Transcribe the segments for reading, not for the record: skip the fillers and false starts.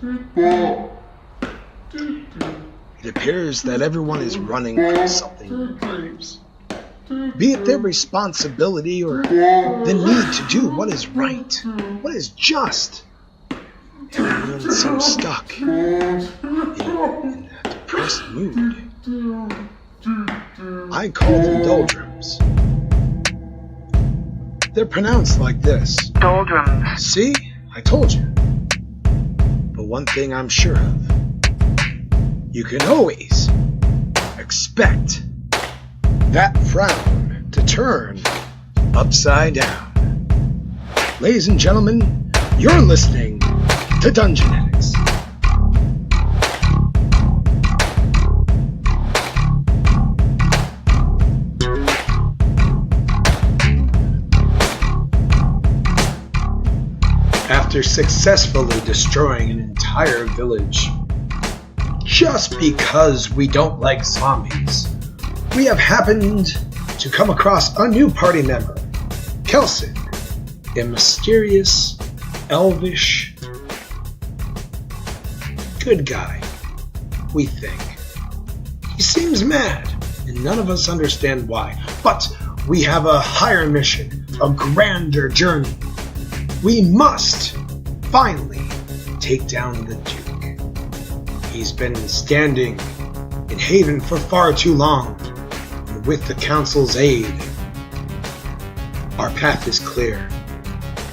It appears that everyone is running from something in their lives. Be it their responsibility or the need to do what is right, what is just. Everyone seems stuck in a depressed mood. I call them doldrums. They're pronounced like this. Doldrums. See? I told you. But one thing I'm sure of. You can always expect that frown to turn upside down. Ladies and gentlemen, you're listening to Dungeonetics. After successfully destroying an entire village, just because we don't like zombies, we have happened to come across a new party member, Kelson, a mysterious, elvish, good guy, we think. He seems mad, and none of us understand why, but we have a higher mission, a grander journey. We must finally take down the Duke. He's been standing in Haven for far too long, and with the Council's aid, our path is clear.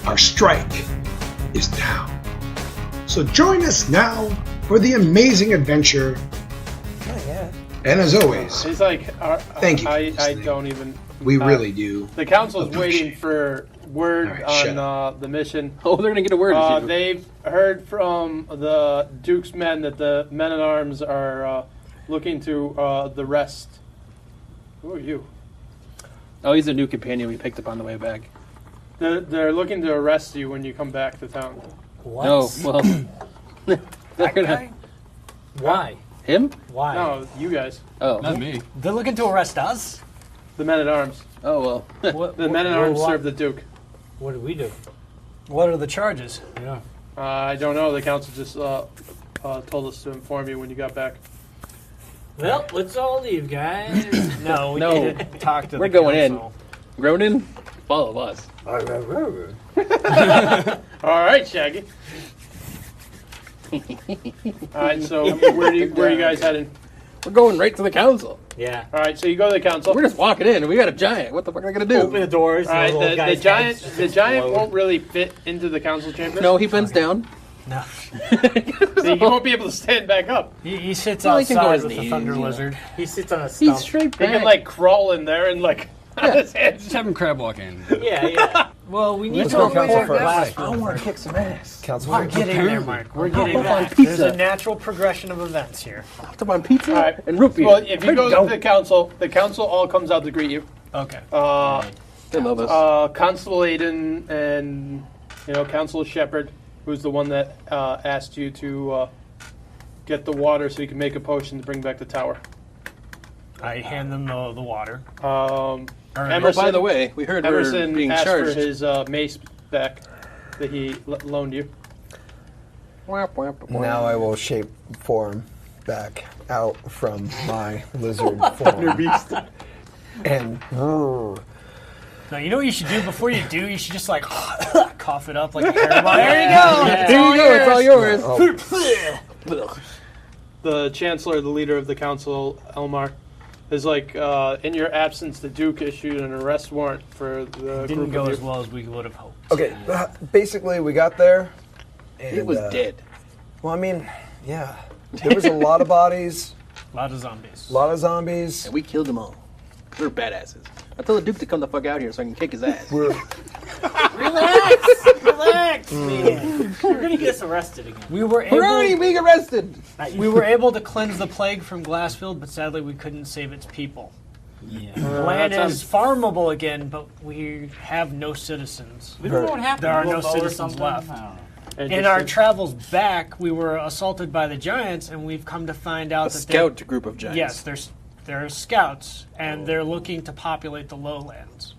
Our strike is now. So join us now for the amazing adventure. Not yet. And as always, He's like, thank you. I don't even. We really do. The council's appreciate waiting for word shut on the mission. Oh, they're gonna get a word. They've heard from the Duke's men that the men-at-arms are looking to the rest. Who are you? Oh, he's a new companion we picked up on the way back. They're looking to arrest you when you come back to town. What? No, well, they're gonna. Why? Him? Why? No, you guys. Oh, Not me. They're looking to arrest us? The men-at-arms. oh well. The men-at-arms serve the Duke. What do we do? What are the charges? Yeah. I don't know. The council just told us to inform you when you got back. Well, let's all leave, guys. No, we No. need to talk to We're the going in. council. Gronin, follow us. All right, Shaggy. All right, so where are you guys heading? We're going right to the council. Yeah. All right, so you go to the council. We're just walking in, and we got a giant. What the fuck are we gonna do? Open the doors. All right, and little the guys' giant heads just the giant explode. won't really fit into the council chamber. No, he bends down. No. So you won't be able to stand back up. He sits Well, he can go outside his with the knees, thunder you know. lizard. He sits on a stump. He's straight He back. can like crawl in there and like on his hands. Just have him crab walk in. Yeah. Well, we need Let's to go avoid council first. glass. I want to kick some ass. Council We're first. getting there, Mark. We're getting on there. pizza. There's a natural progression of events here. Come on, pizza All right. and root beer. Well, if you Where'd go to the council all comes out to greet you. Okay. They love us. Constable Aiden and Council Shepherd, who's the one that asked you to get the water so you can make a potion to bring back the tower. I hand them the water. Emerson, by the way, we heard we're Emerson being asked charged. for his mace back that he loaned you. Now I will shape form back out from my lizard form. Beast. And No, you know what you should do before you do? You should just like cough it up like a cannibal. There you go. Here you go. It's all yours. oh, The Chancellor, the leader of the council, Elmar, is like, in your absence, the Duke issued an arrest warrant for the Didn't group go of as you. well as we would have hoped. okay, basically we got there. And, It was dead. Well, I mean, yeah. There was a lot of bodies, A lot of zombies. a lot of zombies. And we killed them all. We're badasses. I told the Duke to come the fuck out here so I can kick his ass. We're Relax, man. You're gonna get us arrested again. We were We're already able. being arrested. We were able to cleanse the plague from Glassfield, but sadly we couldn't save its people. Yeah. The land that is farmable again, but we have no citizens. We don't know what happened. There are A no little boat or citizens something? left. I don't know. In our travels back, we were assaulted by the giants, and we've come to find out A that scout group of giants. yes, they're scouts, and they're looking to populate the lowlands.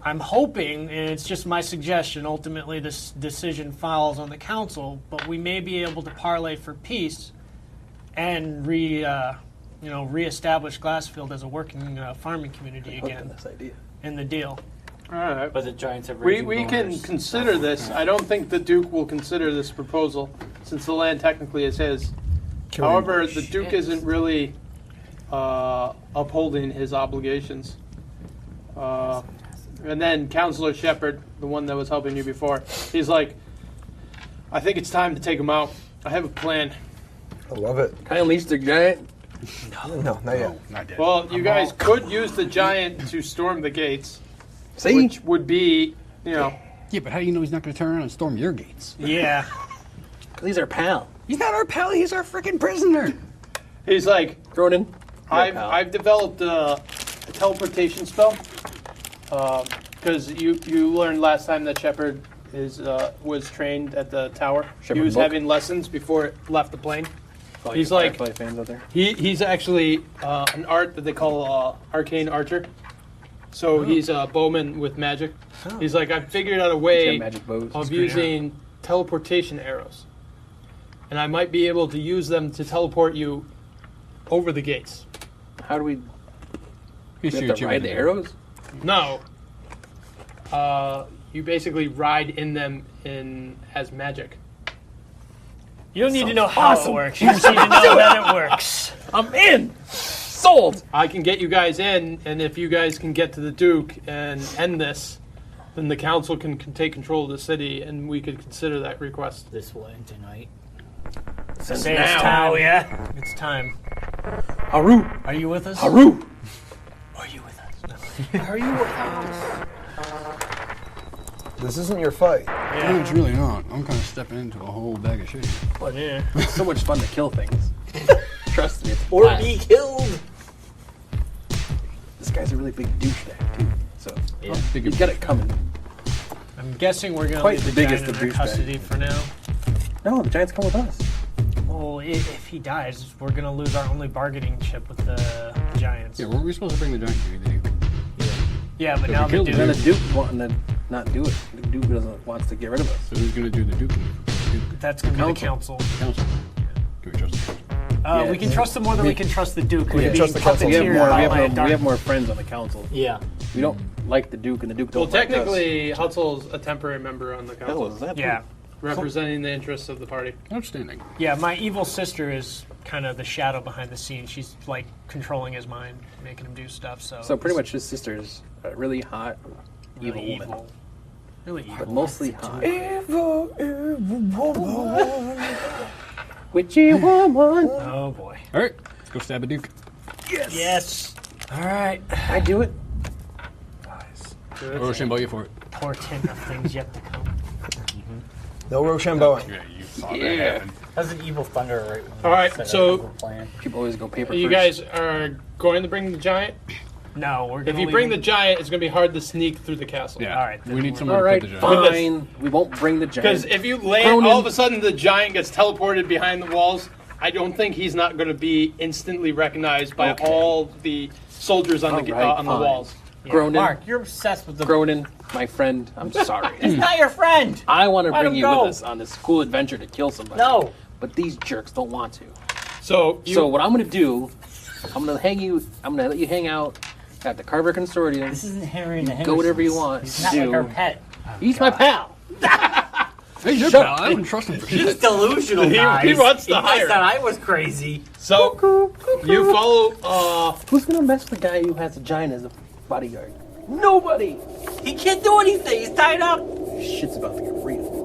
I'm hoping, and it's just my suggestion, ultimately this decision falls on the council, but we may be able to parlay for peace and reestablish Glassfield as a working farming community again This idea. in the deal. All right. But the Giants have We raging can boners. consider this. I don't think the Duke will consider this proposal, since the land technically is his. However, the Duke isn't really upholding his obligations. And then Counselor Shepard, the one that was helping you before, he's like, I think it's time to take him out. I have a plan. I love it. Can I unleash the giant? No, not yet. Not dead. Well, you guys could use the giant to storm the gates, See? which would be, Yeah, but how do you know he's not going to turn around and storm your gates? Yeah. He's our pal. He's not our pal. He's our freaking prisoner. he's like, Ronan. I've developed a teleportation spell because you learned last time that Shepard was trained at the tower. Shepard he was Book. having lessons before it left the plane. Oh, He's you like- Firefly fans out there. He's actually an art that they call arcane archer. So he's a bowman with magic. He's like, I've figured out a He's way got magic bows. of using teleportation arrows, and I might be able to use them to teleport you over the gates. How do we He have shoots to you ride with the an arrows? No. You basically ride in them as magic. You don't need to know how it works. You just need to know that it works. I'm in! Sold! I can get you guys in, and if you guys can get to the Duke and end this, then the council can take control of the city, and we could consider that request. This will end tonight. Say it's time. Yeah. It's time. Haru! Are you with us? Haru! Are you with us? Are you with us? This isn't your fight. No, it's really not. I'm kind of stepping into a whole bag of shit. Yeah. It's so much fun to kill things. Trust me. It's Or blast. be killed. This guy's a really big douchebag, too. So, Yeah. he's got it coming. I'm guessing we're going to Quite leave the the biggest giant of in their douchebags. custody for now. No, the Giants come with us. Well, if he dies, we're going to lose our only bargaining chip with the Giants. Yeah, were we supposed to bring the giant to the Duke? Yeah, but So now we the killed Duke... And then the Duke wanting to not do it. The Duke wants to get rid of us. So who's going to do the Duke? That's going to be the council. Council. Do we trust the council? Yeah. We can trust them more than we can trust the Duke. We can trust the council. We have puppeteered more. by a We dark- have more friends on the council. Yeah. We don't like the Duke, and the Duke Well, don't like us. technically, Hutsell's a temporary member on the Hell, council, is that? Yeah. representing the interests of the party. Outstanding. Yeah, my evil sister is kind of the shadow behind the scenes. She's like controlling his mind, making him do stuff. So pretty much his sister's a really hot, evil really woman. evil. Really evil. But mostly hot. Evil, evil woman. Witchy woman. Oh boy. All right, let's go stab a Duke. Yes. All right. I do it. Or Rochambeau you for it. Portent of things yet to come. No Rochambeauing. Yeah, you saw that Yeah. happen. That's an evil thunder right when All right, set up so- evil plan. People always go paper You first. guys are going to bring the giant? No, we're. If gonna you leave bring the him- giant, it's going to be hard to sneak through the castle. Yeah. All right, then We need we're- somewhere All to right, put the giant. fine. We won't bring the Because giant. if you land, Cronin. all of a sudden the giant gets teleported behind the walls, I don't think he's not going to be instantly recognized by Okay. all the soldiers on the All right, on the fine. walls. Yeah, Cronin. Mark, you're obsessed with the. Cronin, my friend, I'm sorry. He's not your friend. I want to Let bring him you go. with us on this cool adventure to kill somebody. No. But these jerks don't want to. So, So what I'm going to do, I'm going to let you hang out at the Carver Consortium. This isn't Henry and the Go whatever you Hendersons. want He's to not do. like our pet. He's my pal. Hey, your Shut pal. up. I wouldn't trust him for He's shit. delusional, He guys. wants to thinks hire. that I was crazy. so you follow. Who's going to mess with the guy who has a giant as a bodyguard? Nobody. He can't do anything. He's tied up. Shit's about to get real.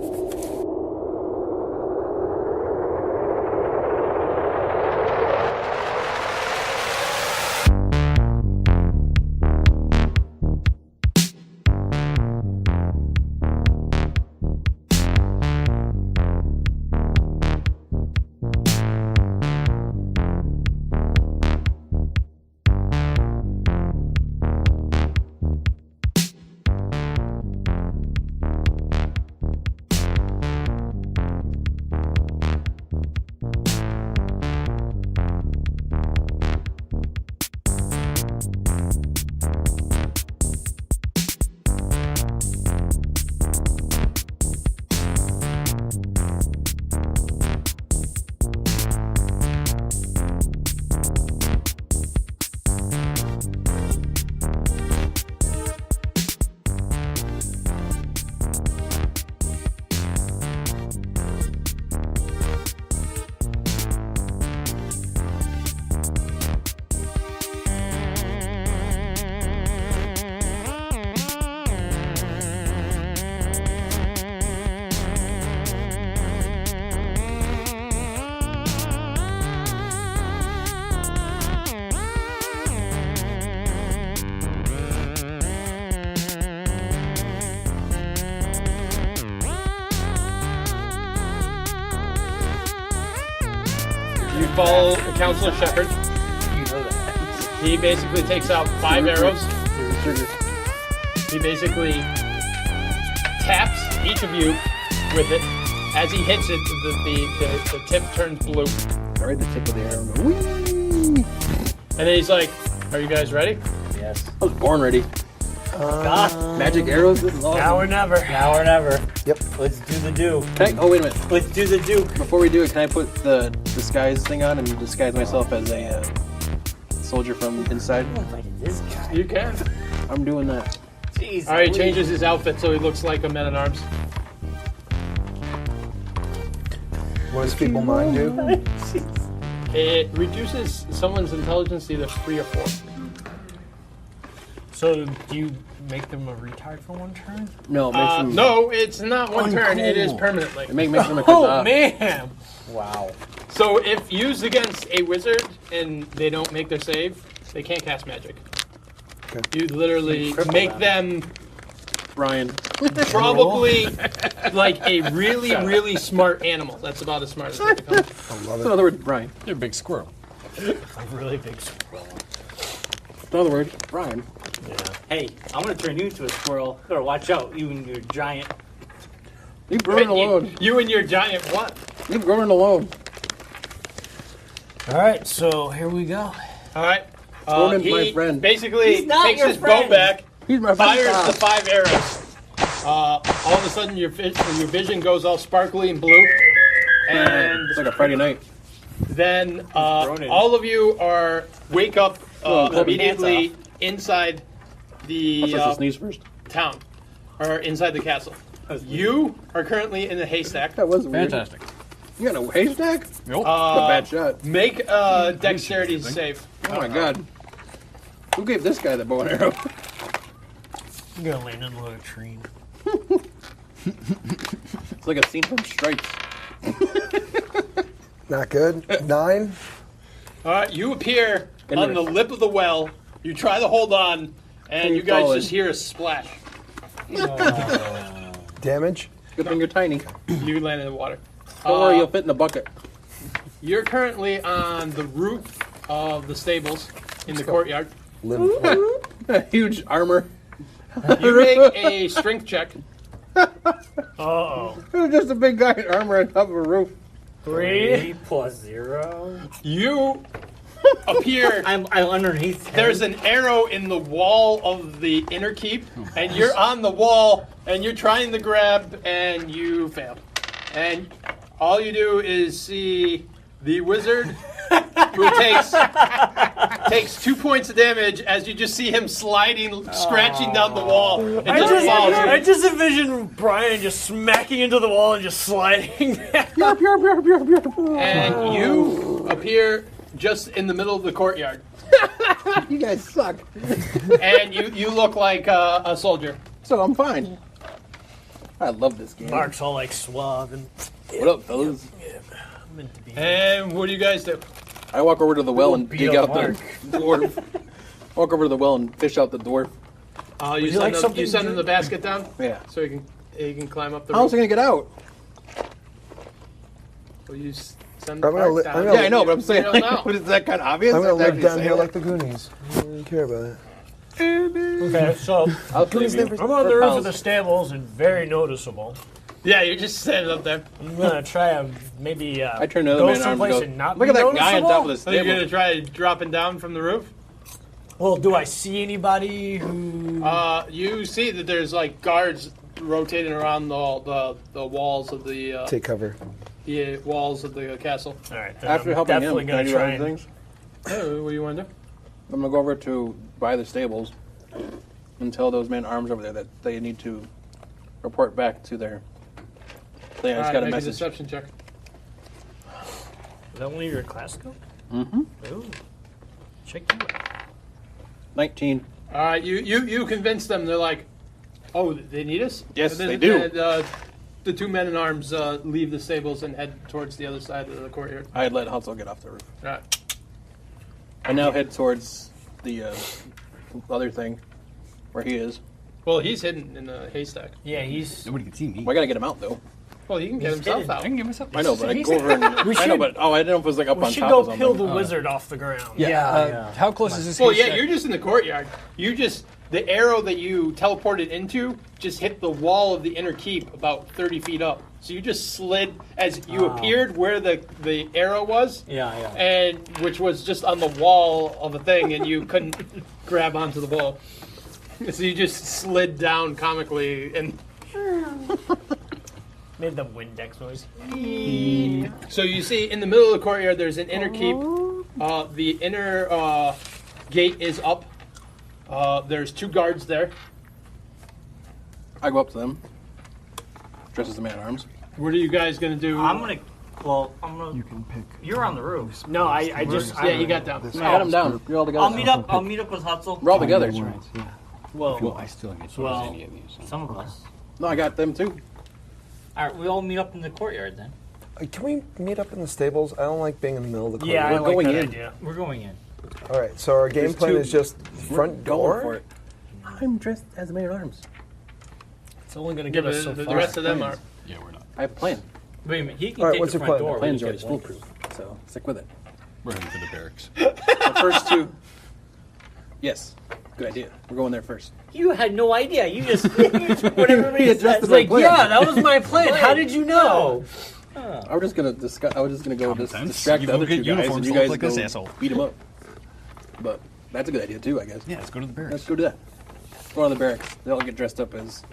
You follow Counselor Shepard. You know that. He basically takes out 5 arrows. He basically taps each of you with it. As he hits it, the tip turns blue. All right, the tip of the arrow. Whee! And then he's like, are you guys ready? Yes. I was born ready. Magic arrows. This is awesome. Now or never. Now or never. Yep. Let's do the do. Oh, wait a minute. Let's do the do. Before we do it, can I put the disguise thing on and disguise myself as a soldier from inside? Who invited this guy? You can. I'm doing that. Jeez. All right, he Louise. changes his outfit so he looks like a man-at-arms. What does feeble mind do? It reduces someone's intelligence to either 3 or 4. So do you make them a retard for one turn? No, it makes them. No, it's not one turn. It is Uncool. permanently. It makes them a Oh Kazaa. man! Wow. So if used against a wizard and they don't make their save, they can't cast magic. Okay. You literally Cripple make them. them Brian. probably like a really, really smart animal. That's about as smart as they become. I love In it. other words, Brian. You're a big squirrel. A really big squirrel. In other words, Brian. Hey, I'm gonna turn you into a squirrel. Better watch out, you and your giant. Leave Brian alone. You and your giant what? Leave Brian alone. All right, so here we go. All right. Ronan's He my friend. basically He's not takes your his friend. bow back, He's my fires friend. the 5 arrows. All of a sudden, your vision goes all sparkly and blue, and It's like a Friday night. then Ronan. all of you wake up Oh, immediately inside I'm the supposed to sneeze first. town, or inside the castle. You are currently in the haystack. That was weird. Fantastic. You got a haystack? Nope. That's a bad shot. Make a dexterity save. Oh my god. Who gave this guy the bow and arrow? I'm gonna land in a latrine. It's like a scene from Stripes. Not good. 9. You appear In on the- the lip of the well. You try to hold on, and you guys Solid. just hear a splash. Damage. Good thing you're tiny. You land in the water. Don't worry, you'll fit in the bucket. You're currently on the roof of the stables in the courtyard. Huge armor. You make a strength check. Uh-oh. It was just a big guy in armor on top of a roof. 3 plus 0. You appear. I'm underneath. him. There's an arrow in the wall of the inner keep, and you're on the wall, and you're trying to grab, and you fail. And all you do is see the wizard who takes 2 points of damage as you just see him sliding, scratching down the wall, and I just falls. just envision Brian just smacking into the wall and just sliding. And you appear just in the middle of the courtyard, You guys suck. and you look like a soldier. So I'm fine. I love this game. Mark's all like suave and What up, fellas? meant to be. And what do you guys do? I walk over to the well and beat dig up out the dwarf. Walk over to the well and fish out the dwarf. You like send, something you send to- him the basket down, Yeah. so he can climb up the How's he roof. gonna get out? Well, you send I'm the gonna bark li- down. I'm gonna- Yeah, I know, but I'm saying, You like, don't know. is that kind of obvious? I'm gonna I have to live actually down say here it. like the Goonies. I don't really care about it. Okay, so I'll save you. I'm on the roof of the stables and very noticeable. Yeah, you're just standing up there. I'm gonna try to maybe I turn the other go man arm and someplace go, and not look be at that guy on noticeable? top of the So you're stable. gonna try dropping down from the roof. Well, do I see anybody who? You see that there's like guards rotating around the walls of the Take cover. walls of the castle. All right, then After I'm helping him, definitely can I gonna do try other and. things? Oh, what do you want to do? I'm gonna go over to by the stables and tell those men arms over there that they need to report back to their. They just Alright, got a make message. deception check. Is that one of your classical? Mm-hmm. Ooh, check you out. 19. All right, you convince them. They're like, oh, they need us. Yes, And then, they do. The 2 men in arms leave the stables and head towards the other side of the courtyard. I had let Hutsell get off the roof. All right. I now head towards the other thing where he is. Well, he's hidden in the haystack. Yeah, he's. Nobody can see me. Well, I gotta get him out though. Well, he can get He's himself hidden. out. I can get myself. I know, but I go over and... I know, should- but... Oh, I didn't know if it was like up We on should top go or something. peel the wizard off the ground. Yeah. How close is this? Well, haystack? yeah, you're just in the courtyard. The arrow that you teleported into just hit the wall of the inner keep about 30 feet up. So you just slid as you appeared where the arrow was. Yeah. And which was just on the wall of a thing, and you couldn't grab onto the wall. So you just slid down comically, and Made the Windex noise. so you see in the middle of the courtyard there's an inner keep. The inner gate is up. There's 2 guards there. I go up to them. Dressed as a man-at-arms. What are you guys gonna do? I'm gonna. You can pick. You're on the roof. No, I just. Yeah, you got down. I got them down. You're all together. I'll meet up with Hutsell. We're all together. Well, I still haven't used Well, any of these. some of us. No, I got them too. All right, we all meet up in the courtyard then. Can we meet up in the stables? I don't like being in the middle of the Yeah, I corridor. like going that in. idea. We're going in. All right, so our game There's plan 2 is just front door. Going for it. I'm dressed as a man-at-arms. It's only going to Yeah, get but us so the far. rest of them are. Yeah, we're not. I have a plan. Wait a minute. He can All right, take what's the your front plan? door. Plan's we already just won't. foolproof, so stick with it. We're heading for the barracks. The first 2. Yes, good idea. We're going there first. You had no idea. You just what everybody said. adjusted It's my like, plan. yeah, that was my plan. How did you know? I was just gonna discuss. I was just gonna go Common sense. distract You the go other get 2 guys, uniforms and you to look guys like go this asshole. beat them up. But that's a good idea too, I guess. Yeah, let's go to the barracks. Let's go do that. Go on the barracks. They all get dressed up as.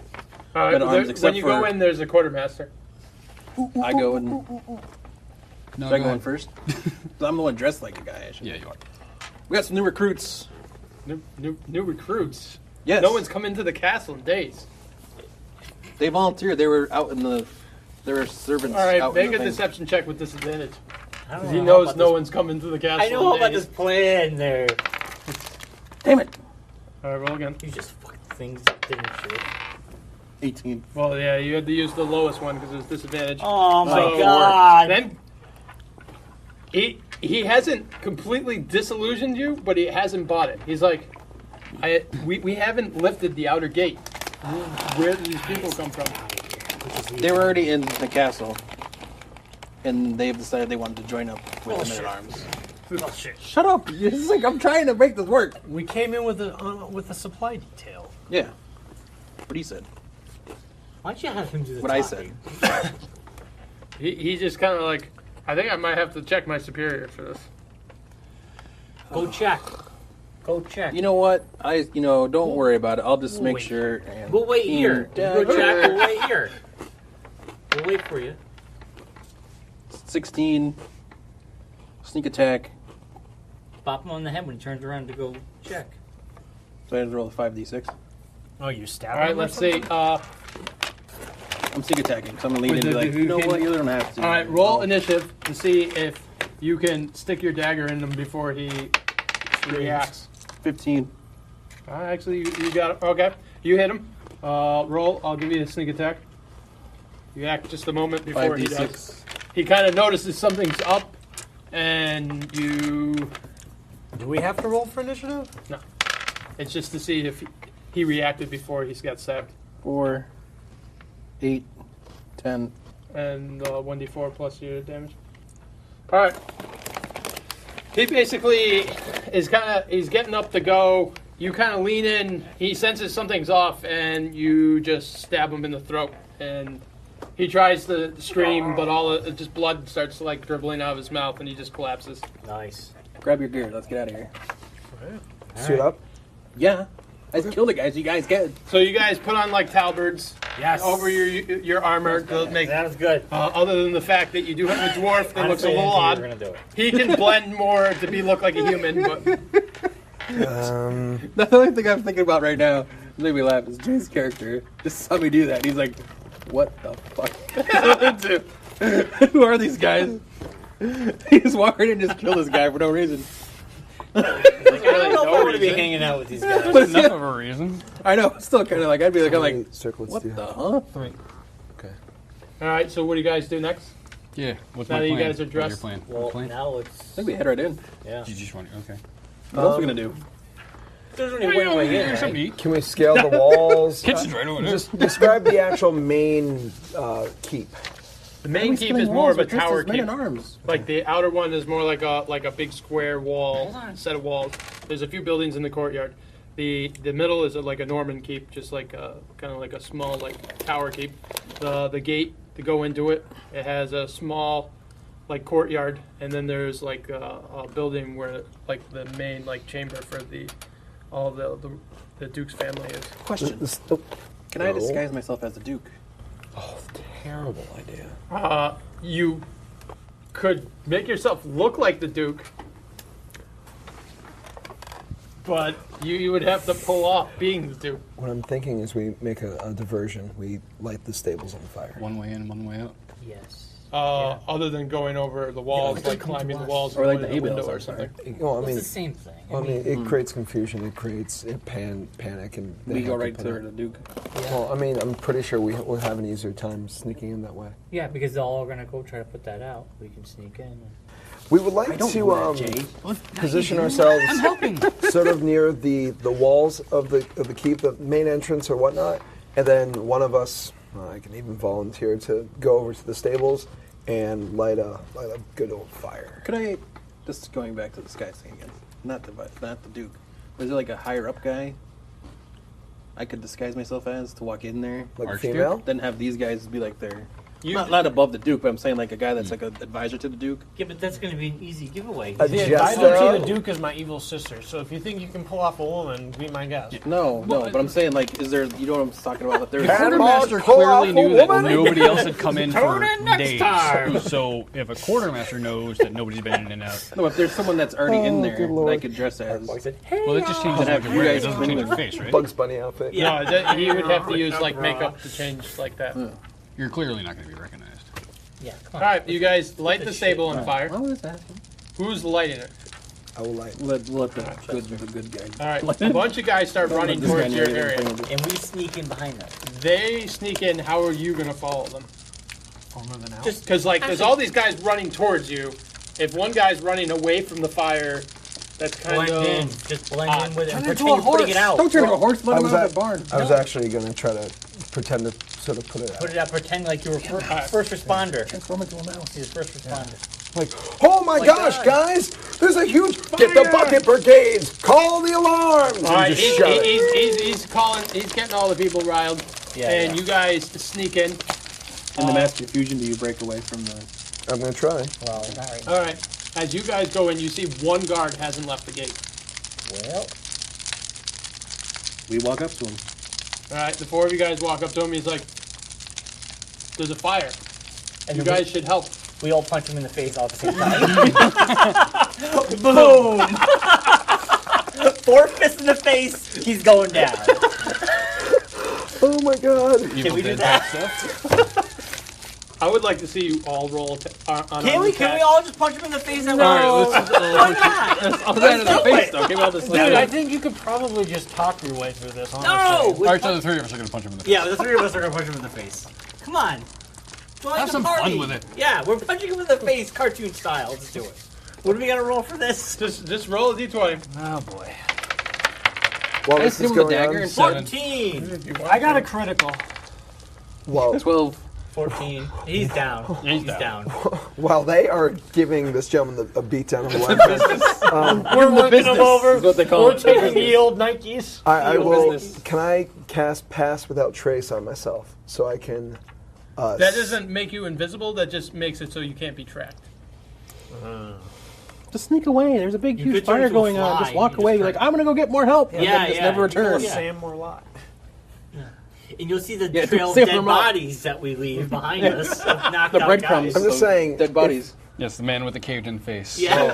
All right, Men-at-arms, when except you go for- in, there's a quartermaster. I go and. No, Should I go go in ahead. first? 'Cause I'm the one dressed like a guy. I should. Yeah, you are. We got some new recruits. New recruits. Yes. No one's come into the castle in days. They volunteered. They were out in the. They were servants. All right, out make in a the thing. deception check with disadvantage. I don't Because know he how knows about no this- one's come into the castle I know in about days. this plan there. Damn it! All right, roll again. You just fucked things up, didn't you? 18. Well, yeah, you had to use the lowest one because it was disadvantage. Oh my So, god. Then he hasn't completely disillusioned you, but he hasn't bought it. He's like, we haven't lifted the outer gate. Where did these people come from? They were already in the castle, and they've decided they wanted to join up with the men-at-arms. Oh, shit. Shut up! It's like I'm trying to make this work. We came in with a supply detail. Yeah. What he said. Why'd you have him do the What I said. talking? He just kind of like, I think I might have to check my superior for this. Go check. Go check. You know what? Don't worry about it. I'll just make Wait. sure. And We'll wait here. Yeah. Go check. We'll wait here. We'll wait for you. 16. Sneak attack. Pop him on the head when he turns around to go check. So I had to roll a 5d6. Oh, you stabbed All right, him or let's see. something? I'm sneak attacking, so I'm gonna lean With in and be the- like, you know what? You don't have to. All right, roll I'll- initiative to see if you can stick your dagger in him before he reacts. 15. Actually, you got it. Okay, you hit him. Roll. I'll give you a sneak attack. You act just a moment before he does. 5d6. He kind of notices something's up, and you. Do we have to roll for initiative? No. It's just to see if he reacted before he got stabbed. 4, 8, 10. And 1d4 plus your damage. All right. He basically is he's getting up to go. You kind of lean in. He senses something's off, and you just stab him in the throat. And he tries to scream, but just blood starts like dribbling out of his mouth, and he just collapses. Nice. Grab your gear. Let's get out of here. Suit up. Yeah. I just killed the guys. You guys get. So you guys put on like halberds Yes. over your armor to make. That was good. Other than the fact that you do have a dwarf that looks a Honestly, I little didn't think odd. you were gonna do it. He can blend more to look like a human, but The only thing I'm thinking about right now, made me laugh, is Jay's character. Just saw me do that. He's like, what the fuck? Who are these guys? He just walked in and just killed this guy for no reason. I don't know if I want to be reason. hanging out with these guys. But Enough of a reason. I know, still kind of like, I'd be like, I'm like, circlets what do you the have? huh? Okay. all right. So what do you guys do next? Yeah. What's Now my that you plan? guys are What's your dressed- plan? Well, plan? now I it's think we head right in. yeah. You just want okay. What else are we gonna do? There's only one way in, Something to right? eat. Can we scale the walls? Kitchen's right over there. Just describe the actual main keep. The main keep is more of a tower Men keep. in arms. Like the outer one is more like a big square wall, set of walls. There's a few buildings in the courtyard. The middle is like a Norman keep, just like kind of like a small like tower keep. The gate to go into it, it has a small like courtyard, and then there's like a building where like the main like chamber for all the Duke's family is. Question. Can I disguise myself as the Duke? Oh, terrible idea. You could make yourself look like the Duke, but you would have to pull off being the Duke. What I'm thinking is we make a diversion. We light the stables on fire. One way in, one way out. Yes. Other than going over the walls, Yeah, like climbing the walls, Or like going the in hay bales window or on fire. something. Well, I It's mean, the same thing. it creates confusion. It creates panic, and they We have go to right put to out- the Duke. Well, I mean, I'm pretty sure we'll have an easier time sneaking in that way. Yeah, because they're all gonna go try to put that out. We can sneak in. We would like to position ourselves I'm helping. sort of near the walls of the keep, the main entrance or whatnot, and then one of us, I can even volunteer to go over to the stables and light a good old fire. Could I, just going back to the sky thing again, not the Duke, is there like a higher up guy I could disguise myself as to walk in there? Like a Archduke? female? Then have these guys be like their, You- not above the Duke, but I'm saying like a guy that's like an advisor to the Duke. Yeah, but that's gonna be an easy giveaway. A The jester? advisor to the Duke is my evil sister, so if you think you can pull off a woman, be my guest. No, but I'm saying like, is there, you know what I'm talking about? If there's Quartermaster pull off clearly a knew that woman? nobody else had come in for Tune in next days. time. So if a quartermaster knows that nobody's been in and out, no, if there's someone that's already in there good that Lord. I could dress as. well, it just changes have what you you're wearing. It guys doesn't change been- your face, right? Bugs Bunny outfit. Yeah. No, he would have to use like makeup to change like that. You're clearly not going to be recognized. Yeah, come All on. right, you guys light the stable on fire. What was that? Who's lighting it? I will light. Let the good guy. All right, a bunch of guys start running This guy towards your near area. anything. And we sneak in behind them. They sneak in. How are you gonna follow them? Farther than out. Just Because like there's all these guys running towards you. If one guy's running away from the fire, that's kind blend in. of Just blend in with it and Turn into pretend a you're putting it horse. out. Don't turn into a horse. Let I him was, out at, of the barn. I was actually going to try to pretend to sort of put it Put out. it out. Pretend like you were first responder. Transform into a mouse. He's a first responder. Like, oh my gosh, God. guys! There's a huge get the bucket brigades! Call the alarms! all right. And just shout it. He's calling. He's getting all the people riled. Yeah, and yeah. you guys sneak in. In the mass confusion, do you break away from the? I'm going to try. Well, not right now. All right. As you guys go in, you see one guard hasn't left the gate. Well, We walk up to him. All right. The four of you guys walk up to him. He's like, "There's a fire. and You then guys should help." we all punch him in the face all at the same time. Boom! 4 fists in the face. He's going down. Oh my god! Can we do that? I would like to see you all roll on. Can we? Can we all just punch him in the face? And All right, Why not? I'll in the face though. Give me all this. Dude, I think you could probably just talk your way through this, honestly. No! All right, so the three of us are going to punch him in the face. Yeah, the 3 of us are gonna punch him in the face. Come on. Join Have the some party. fun with it. Yeah, we're punching him in the face, cartoon style. Let's do it. What are we gonna roll for this? Just roll a d20. Oh boy. While I this hit is him with a going dagger on, and 14. I got a critical. while, 12. 14. He's down. He's down. while they are giving this gentleman a beatdown on the weapon, We're working him over. Is what they call We're it. taking the old Nikes. I will. business. Can I cast Pass Without Trace on myself so I can? That doesn't make you invisible. That just makes it so you can't be tracked. Just sneak away. There's a big, You huge could turn fire into a going on. fly Just walk and away. just You're like, turn- I'm gonna go get more help. And Yeah, then just yeah. never return. Yeah. Sam Morlot. And you'll see the Yeah, trail of safe dead from all- bodies that we leave behind us. Of knocked The out breadcrumbs. guys. I'm just saying. Dead bodies. Yes, the man with the caved-in face. Yeah.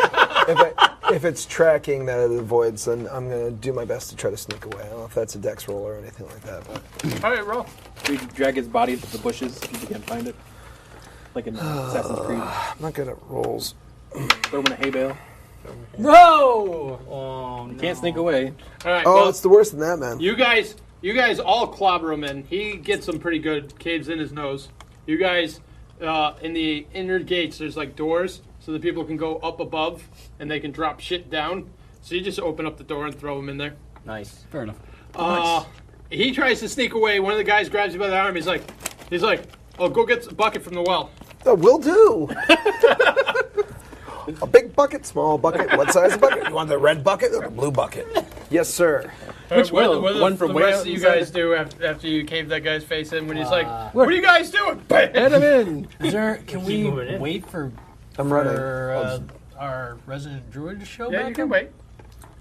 If it's tracking that it avoids, then I'm gonna do my best to try to sneak away. I don't know if that's a dex roll or anything like that. But All right, roll. We drag his body into the bushes if you can't find it. Like in Assassin's Creed. I'm not good at rolls. Throw him in a hay bale. No! Oh, no. Can't sneak away. All right. Oh, well, it's the worse than that, man. you guys all clobber him in. He gets them pretty good. Caves in his nose. You guys, in the inner gates, there's like doors so that people can go up above and they can drop shit down. So you just open up the door and throw him in there. Nice. Fair enough. He tries to sneak away. One of the guys grabs you by the arm. He's like, oh, go get a bucket from the well. Will do. A big bucket, small bucket. What size bucket? You want the red bucket or the blue bucket? Yes, sir. Which what, will? what One for the whale rest of you inside? guys do after you cave that guy's face in when he's like, "What are you guys doing?" Bam! Head him in. Is there? Can we moving in. wait for I'm running. our resident druid to show Yeah, back? you can wait.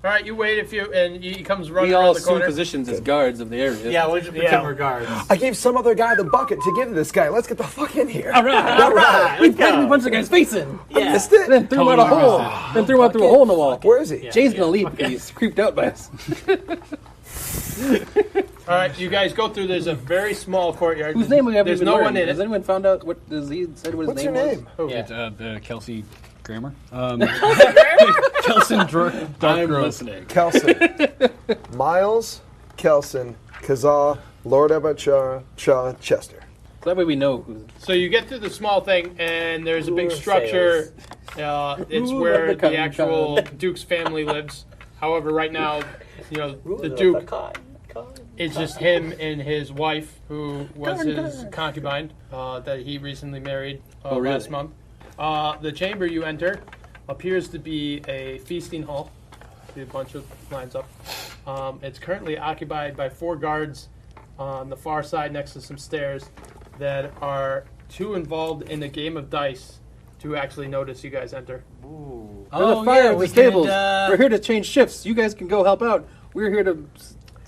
All right, you wait and he comes running We around all the assume corner. positions as guards of the area. Yeah, we'll just pretend we're guards. I gave some other guy the bucket to give to this guy. Let's get the fuck in here. All right. We punched the guy's face in. Yeah. Missed it? Then threw him out a hole. Then threw him out through a hole in the wall. Where is he? Jay's gonna leave because he's creeped out by us. All right, you guys go through. There's a very small courtyard. Whose name we haven't There's even no learned. one in Has it. anyone found out what he said what his What's name your was? name? It's Kelsey Grammar. Kelson Dark Grove. Listening. Kelson. Myles, Kelson, Kazaa, Lord Abachar, Chester. That way we know who's. So you get to the small thing, and there's a big Ooh, structure. It's Ooh, where leprechaun the actual Duke's family lives. However, right now, the Duke, it's just him and his wife, who was his concubine that he recently married really? last month. The chamber you enter appears to be a feasting hall. See a bunch of lines up. It's currently occupied by 4 guards on the far side next to some stairs that are too involved in a game of dice to actually notice you guys enter. There's a fire at the stables. We're here to change shifts. You guys can go help out. We're here to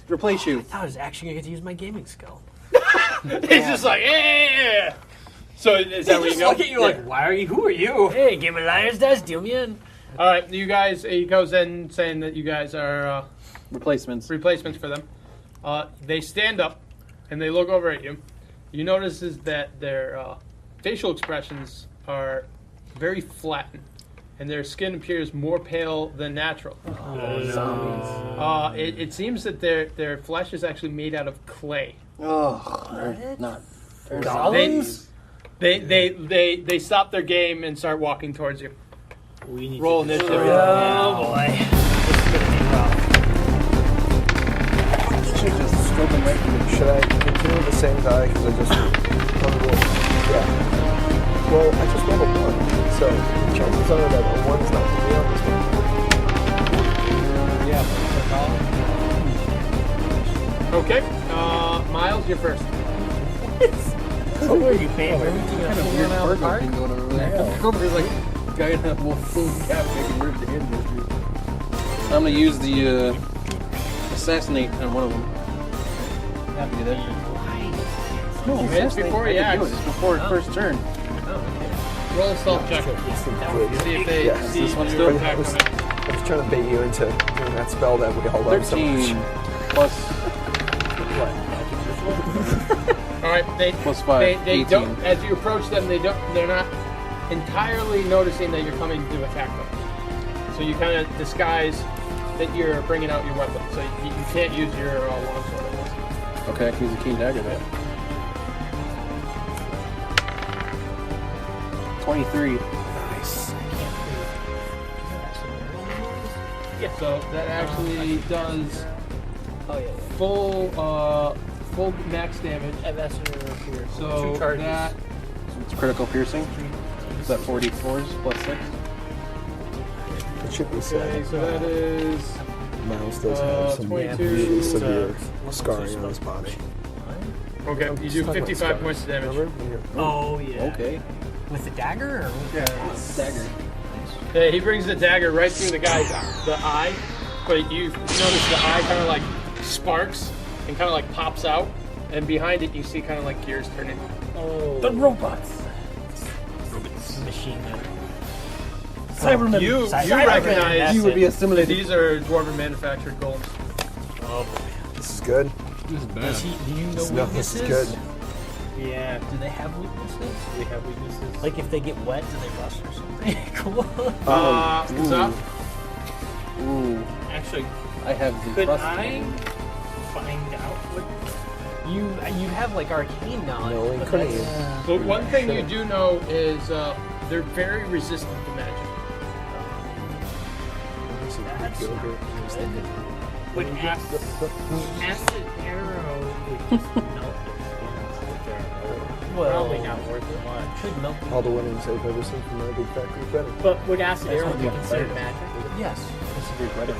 replace you. I was actually going to get to use my gaming skill. He's just like, yeah. So is that where you go? Look at you like, why are you? Who are you? Hey, give me liar's dice, deal me in. All right, you guys. He goes in saying that you guys are Replacements. replacements for them. They stand up and they look over at you. You notice is that their facial expressions are very flattened, and their skin appears more pale than natural. It seems that their flesh is actually made out of clay. Oh, not. Goblins? They stop their game and start walking towards you. We need Roll to initiative. Oh boy. This is gonna be rough. Should just stroke him right through. Should I continue with the same die? Because I just yeah. Well, I just rolled a 1, so the chances are that a 1's not going to be on this one. Okay, Myles, you're first. Who are you paying? Kind of weird cargo thing going on over there. Over there's like a guy in a full cap making weird hand gestures. I'm gonna use the assassinate on one of them. Have to do that. No, It's assassinate, before I he can do acts. it. It's before first turn. Roll a stealth check. See if they Yes, see this one your still attack was- coming. I was trying to bait you into doing that spell that we all love so 13 much. plus All right, they plus 5. they 18. don't. As you approach them, they're not entirely noticing that you're coming to attack them. So you kind of disguise that you're bringing out your weapon, so you can't use your longsword on this. Okay, I can use a keen dagger then. 23. Nice. So that actually does Oh yeah. full max damage. And that's here. So 2 charges. that It's critical piercing. Is that 44s plus 6? It should be okay, sad. so that is Miles does have some 22, really severe scarring on his body. okay. You do 55 points of damage. Remember? Oh yeah. Okay. With the dagger? Or with Dagger. Yeah, he brings the dagger right through the guy's the eye, but you notice the eye kind of like sparks and kind of like pops out, and behind it you see kind of like gears turning. Oh. the robots. Machine gun. Cybermen. You Cybermen, recognize that's You would be it. assimilated. these are dwarven manufactured golems. Oh boy. This is good. This is bad. Does he, do you know No, this weaknesses? is good. Yeah. Do they have weaknesses? We have weaknesses. Like if they get wet, do they rust or something? Cool. Kazaa? Ooh. Actually, I have the could plus. I find out what? You have like arcane knowledge. No, he but couldn't that's- even. But one thing you do know is they're very resistant to magic. Would acid arrow would just melt their skins. Probably not worth it much. Could melt them. All the winnings I've ever seen from my big fat Greek wedding. But would acid That's arrow what be we considered decided. magic? Yes. This is a Greek wedding.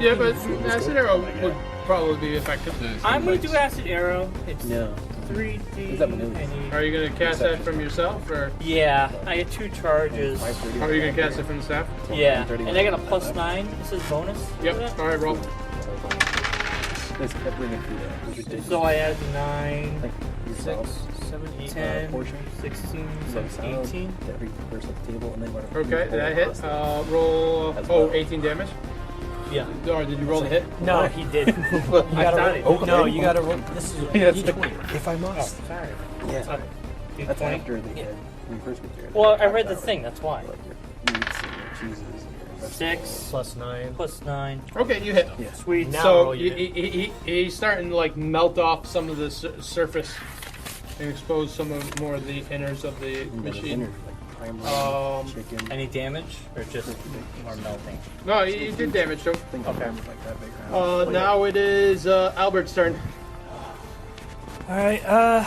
Yeah, but acid arrow would probably be effective. I'm gonna do acid arrow. It's No. 3D. Is that maneuver? Are you going to cast that from yourself, or Yeah, I get 2 charges. how are you going to cast it from the staff? Yeah, and I got a +9. This is bonus. Yep. All right, roll. This kept bringing through that. It was ridiculous. So I add 9, Like, 6, 7, 8, 10, portion. 16, So it's 18. to every person at the table, and then whatever. Okay, that hit. Roll. As Oh, well. 18 damage. Yeah. Or did you roll the hit? No, he didn't. You gotta roll. No, you gotta roll. This is Yeah, it's D20. If I Oh, must. sorry. Yeah. Dude, That's 20. after the when you first get there. Well, I read the thing, that's why. Like your meats and your cheeses and your 6 Plus 9. +9. Okay, you hit. Yeah. Sweet. Now So roll your he's starting to like melt off some of the surface and expose some of more of the inners of the machine. Like chicken. Any damage or just more melting? No, you did damage to him. Okay. Like that big Now it is Albert's turn. Alright, I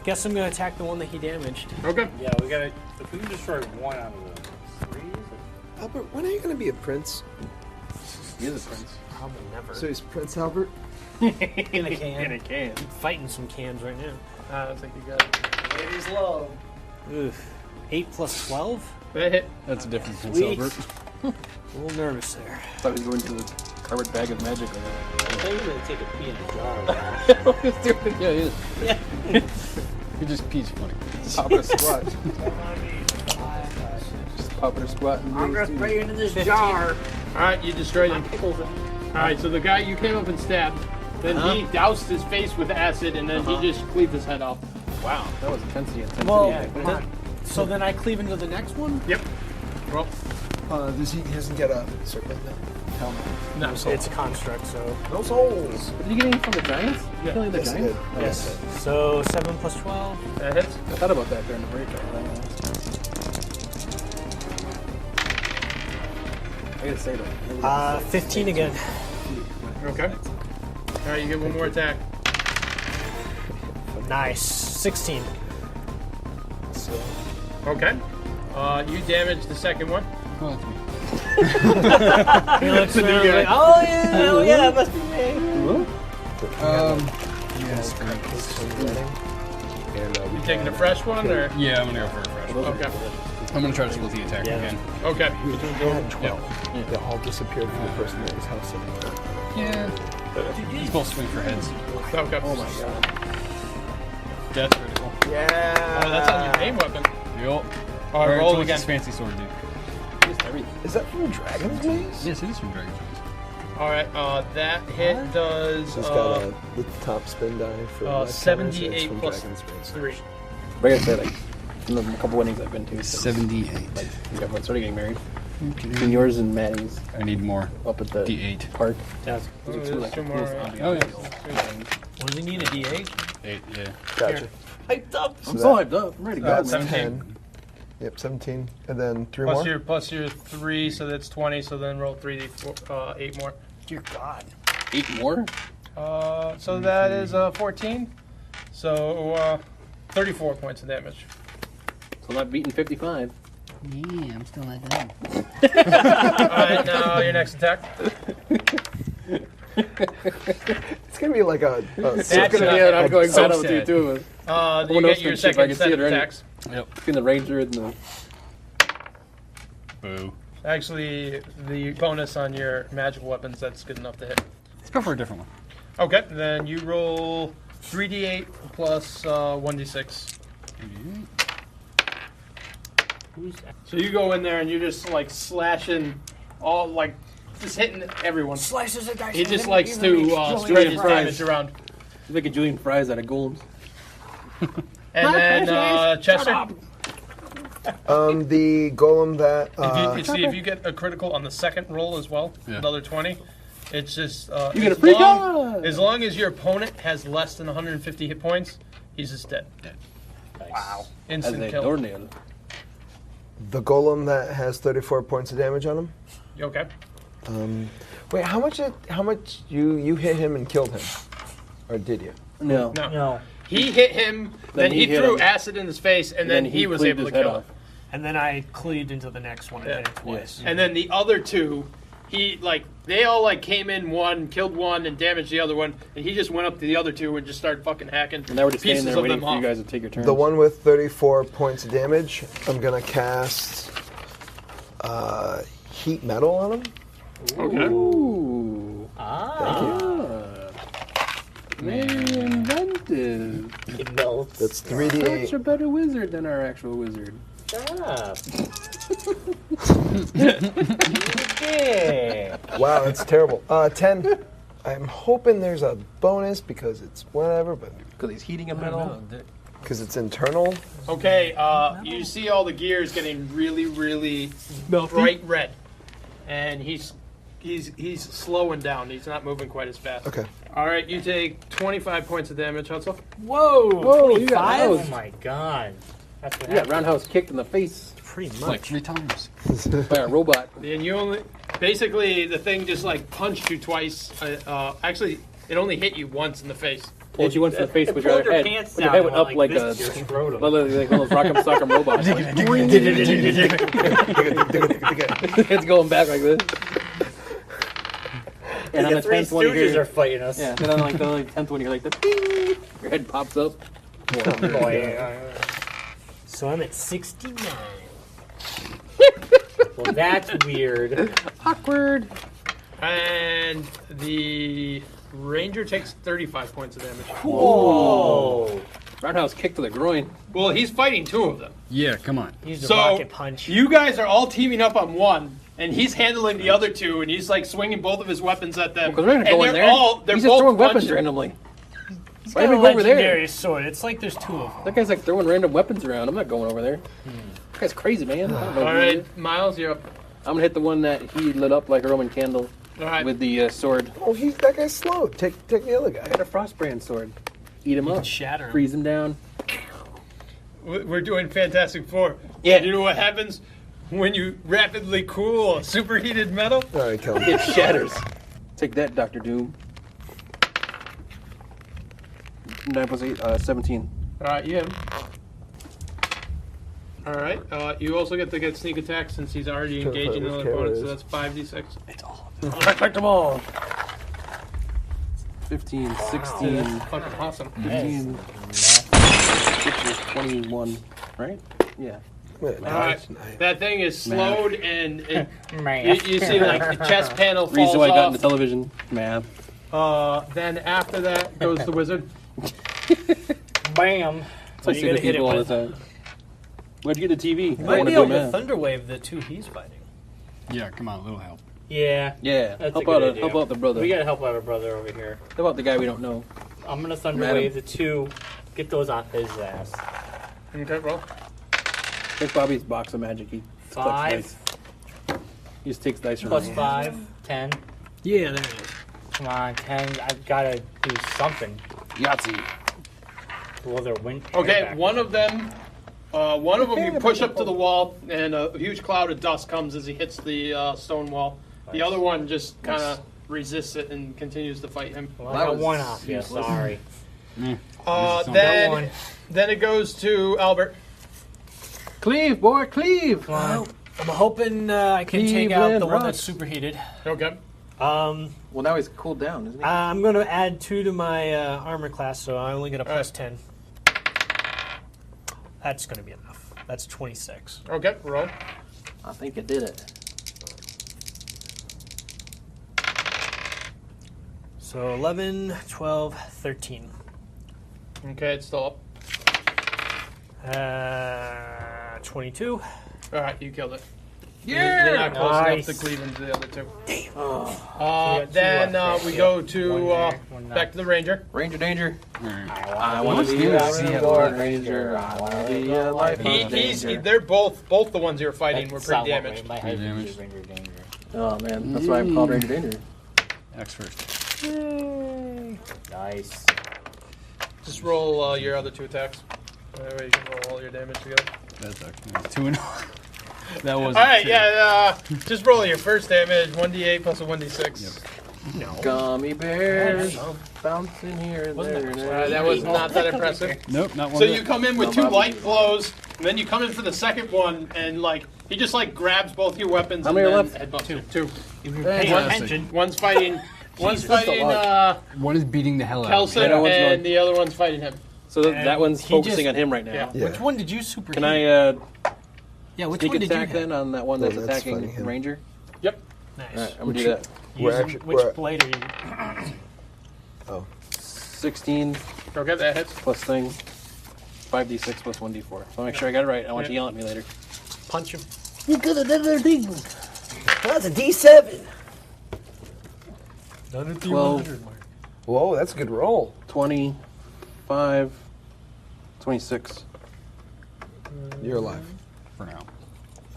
guess I'm gonna attack the one that he damaged. Okay. Yeah, we gotta. If we can destroy one out of the 3, Albert, when are you going to be a prince? He is a prince. Probably never. So he's Prince Albert? in a can. In a can. Fighting some cans right now. I think you got it. ladies love. Oof. 8 plus 12? That hit. That's a different Prince Sweet. Albert. A little nervous there. I thought he was going to the carpet bag of magic. I thought you were gonna take a pee in a jar. He's doing it. Yeah, he is. Yeah. He just pees funny. Pop a squat. Just pop a squat. And I'm gonna spray you into this jar. All right, you destroyed him. All right, so the guy you came up and stabbed, then he doused his face with acid, and then he just cleaved his head off. Wow, that was intensity. Well, Yeah, so then I cleave into the next one? Yep. Roll. He doesn't get a circlet now. No. It's a construct, so. No souls. Did you get anything from the giants? Yeah. Killing the Yes, he giants? did. Yes. So 7 plus 12. That hits. I thought about that during the break. I gotta say though. 15 again. Okay. All right, you get one more attack. Nice. 16. Okay. You damaged the second one. Oh, that's me. He looks around like, oh yeah, that must be me. Yes, correct. And You taking a fresh one, or? Yeah, I'm gonna go for a fresh one. Okay. I'm gonna try to split the attack again. Okay. had 12. They all disappeared from the person at his house. Yeah. He's both swing for heads. Okay. Oh my god. That's critical. Yeah. Oh, that's on your main weapon. Yup. All right, Alright, roll so what's again. his fancy sword do? Just everything. Is that from Dragon's Maze? Yes, it is from Dragon's Maze. All right. That hit does It's got a the top spin die for my 78 from plus Dragon's Maze. 3. But I gotta say, like, in the couple weddings I've been to, so, 78. like, everyone's sort of getting married. Between yours and Maddie's I need more. up at the D8. park. That's There's two more. Oh, yeah. What does he need, a D8? 8, yeah. Gotcha. hyped up. I'm so hyped up. I'm ready to go. That's 17. 10. Yep, 17. And then 3 Plus more. your 3, so that's 20. So then roll 3d4, 8 more. Dear God. 8 more? So that is 14. So 34 points of damage. So I'm not beating 55. Yeah, I'm still at that. All right, now your next attack. It's going to be like a That's Gonna be it. I'm going so bad with you sad. too. You Someone else get your can see if I second can set see of it already. attacks. Yep. Between the ranger and the. Boo. Actually, the bonus on your magical weapons, that's good enough to hit. Let's go for a different one. Okay, then you roll 3d8 plus 1d6. So you go in there and you're just like slashing, all like just hitting everyone. Slices of dice. He just likes to spread his damage around. He's making Julian fries out of golems. And then Chester, the golem that. if you get a critical on the second roll as well, Yeah. another 20. It's just You get a as free long, card! as long as your opponent has less than 150 hit points, he's just dead. Wow. As Instant a kill. doornail. The golem that has 34 points of damage on him. You okay? Wait, how much you hit him and killed him? Or did you? No. No. No. He hit him, then he hit threw him. acid in his face, and then he was cleaved able to his head kill him. off. And then I cleaved into the next one and hit it twice. And then the other two, they all came in one, killed one, and damaged the other one, and he just went up to the other two and just started fucking hacking And now we're just standing pieces there of waiting them for you off. guys to take your turn. The one with 34 points of damage, I'm going to cast heat metal on him. Okay. Ooh. Ah. Very inventive. It melts. That's Such a 3d8. better wizard than our actual wizard. Ah. Yeah. Wow, that's terrible. 10. I'm hoping there's a bonus because it's whatever, but Because he's heating a metal. because it's internal. Okay, you see all the gears getting really, really bright red, and he's slowing down. He's not moving quite as fast. Okay. All right, you take 25 points of damage, Hutsell. Whoa! Whoa, you got 25? Oh housed. my god. That's what You got happened. roundhouse kicked in the face Pretty Like much. 3 times. by a robot. And you only basically the thing just punched you twice. Actually, it only hit you once in the face. Hit you once in the face It with your pulled your head. pants With your down head went and up went like like a this to your scrotum. like one of those Rock'em Sock'em robots. It's going back like this. And on the The three 10th one, you Stooges hear, are fighting us. yeah. And on the 10th one, you're like the ding. Your head pops up. So I'm at 69. Well, that's weird. Awkward. And the ranger takes 35 points of damage. Whoa! Roundhouse kick to the groin. Well, he's fighting two of them. Yeah, come on. Use the So rocket punch. you guys are all teaming up on one, and he's handling the other two, and he's swinging both of his weapons at them. Because we're going to and go in they're there. they're He's both just throwing weapons punching. randomly. He's Why got do a we go over there? legendary sword. It's like there's two of them. That guy's like throwing random weapons around. I'm not going over there. That guy's crazy, man. I don't know All who he right, is. Miles, you're up. I'm going to hit the one that he lit up like a Roman candle All right. with the sword. Oh, that guy's slow. Take the other guy. I got a frostbrand sword. Eat him You up. can shatter him. Freeze him down. We're doing Fantastic Four. Yeah. You know what happens when you rapidly cool a superheated metal? All right, kill him. It shatters. Take that, Dr. Doom. 9 plus 8, 17. All right, you hit him. All right. You also get to get sneak attack since he's already Sure, engaging which another opponent, so carry that's 5d6. Affect them all. 15, 16, That's fucking awesome. 15, 21, right? Yeah. All right. That thing is slowed, and Man. you see the chest panel falls Reason why I got into off. television. Math. Then after that goes the wizard. Bam. It's like you gonna hit it people all the with? time. Where'd you get the TV? You I might wanna be do able to math. Thunderwave the two he's fighting. Yeah, come on, a little help. Yeah. Yeah. That's Help a good out, idea. help out the brother. We gotta help out our brother over here. Help out the guy we don't know. I'm gonna thunder Madam. wave the two. Get those off his ass. Okay, roll. Take Bobby's box of magic. He collects 5 dice. He just takes dice from plus me. 5, 10. Yeah, there it is. Come on, 10. I've gotta do something. Yahtzee. Well, they're win. Okay, one of them you push up to the wall, and a huge cloud of dust comes as he hits the stone wall. The other one just kind of resists it and continues to fight him. Well, I got one off. Yeah, sorry. Then it goes to Albert. Cleave, boy, cleave. Come on. I'm hoping I can take out Cleveland the one rocks. that's superheated. Okay. Well, now he's cooled down, isn't he? I'm going to add 2 to my armor class, so I only get a plus 10. That's going to be enough. That's 26. Okay, roll. I think it did it. So 11, 12, 13. Okay, it's still up. 22. All right, you killed it. Yeah! You're not close Nice. enough to cleave into the other two. You got Then two left there. we Yep. go to One there, one back not. to the ranger. Ranger danger. Alright. I want to be do a is see Lord Ranger. I want to be a life They're both the ones you're fighting were pretty damaged. My Pretty head damaged. Ranger danger. Oh, man. That's why I'm called Ranger danger. X first. Nice. Just roll your other two attacks. That way you can roll all your damage together. That's actually 2 and That was All right, yeah. Just roll your first damage, 1d8 plus a 1d6. No. Gummy bears bouncing here and Wasn't there. that- and That was not that impressive. Nope, not one. So bit. you come in with two light blows, and then you come in for the second one, and like he just like grabs both your weapons. How and many are then left? headbutts you. Two. Pay Fantastic. attention. One's fighting. One's that's a fighting One is beating the hell out of Kelson, me. I know what's going- and the other one's fighting him. So that one's he focusing just- on him right now. Yeah. Yeah. Which one did you super Can hit? I Yeah, which sneak one did you attack hit? then on that one No, that's that's attacking fighting him. Ranger? Yep. Nice. Alright, I'm gonna do that. We're Using actually- which we're- blade are you? 16 Okay, that hits. plus thing. 5d6 plus 1d4. So I'll make sure I got it right. I want you to yell at me later. Punch him. You got another thing. That's a D7. 12, Whoa, that's a good roll. 25, 26. You're alive. For now.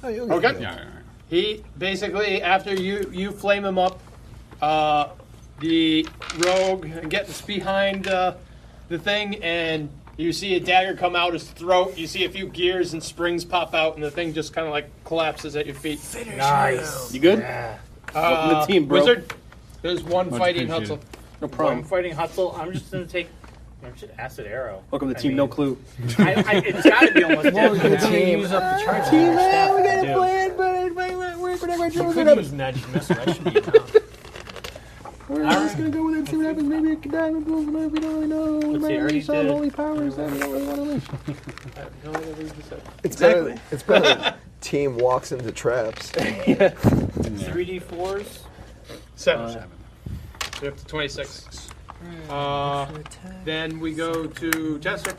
Oh, you'll get Okay. healed. Yeah. He basically, after you flame him up, the rogue gets behind the thing, and you see a dagger come out his throat. You see a few gears and springs pop out, and the thing just kind of like collapses at your feet. Nice. You good? Welcome to the team, bro. Wizard, there's one Much fighting appreciated. Hutsell. No I'm problem. fighting Hutsell. I'm just going to take acid arrow. Welcome to I Team mean, No Clue. It's got to be almost Well, dead. you're now. going to use up the charge. You plan, but it might not work. could use magic missile. That should be enough. We're just gonna go with it and see what happens. Maybe it could die. Maybe we don't really know. We might see, I already unleash some did. holy powers that we don't really want to unleash. It's Exactly. better. It's better. Team walks into traps. 3d4s. 7. So you're up to 26. Then we go to Chester.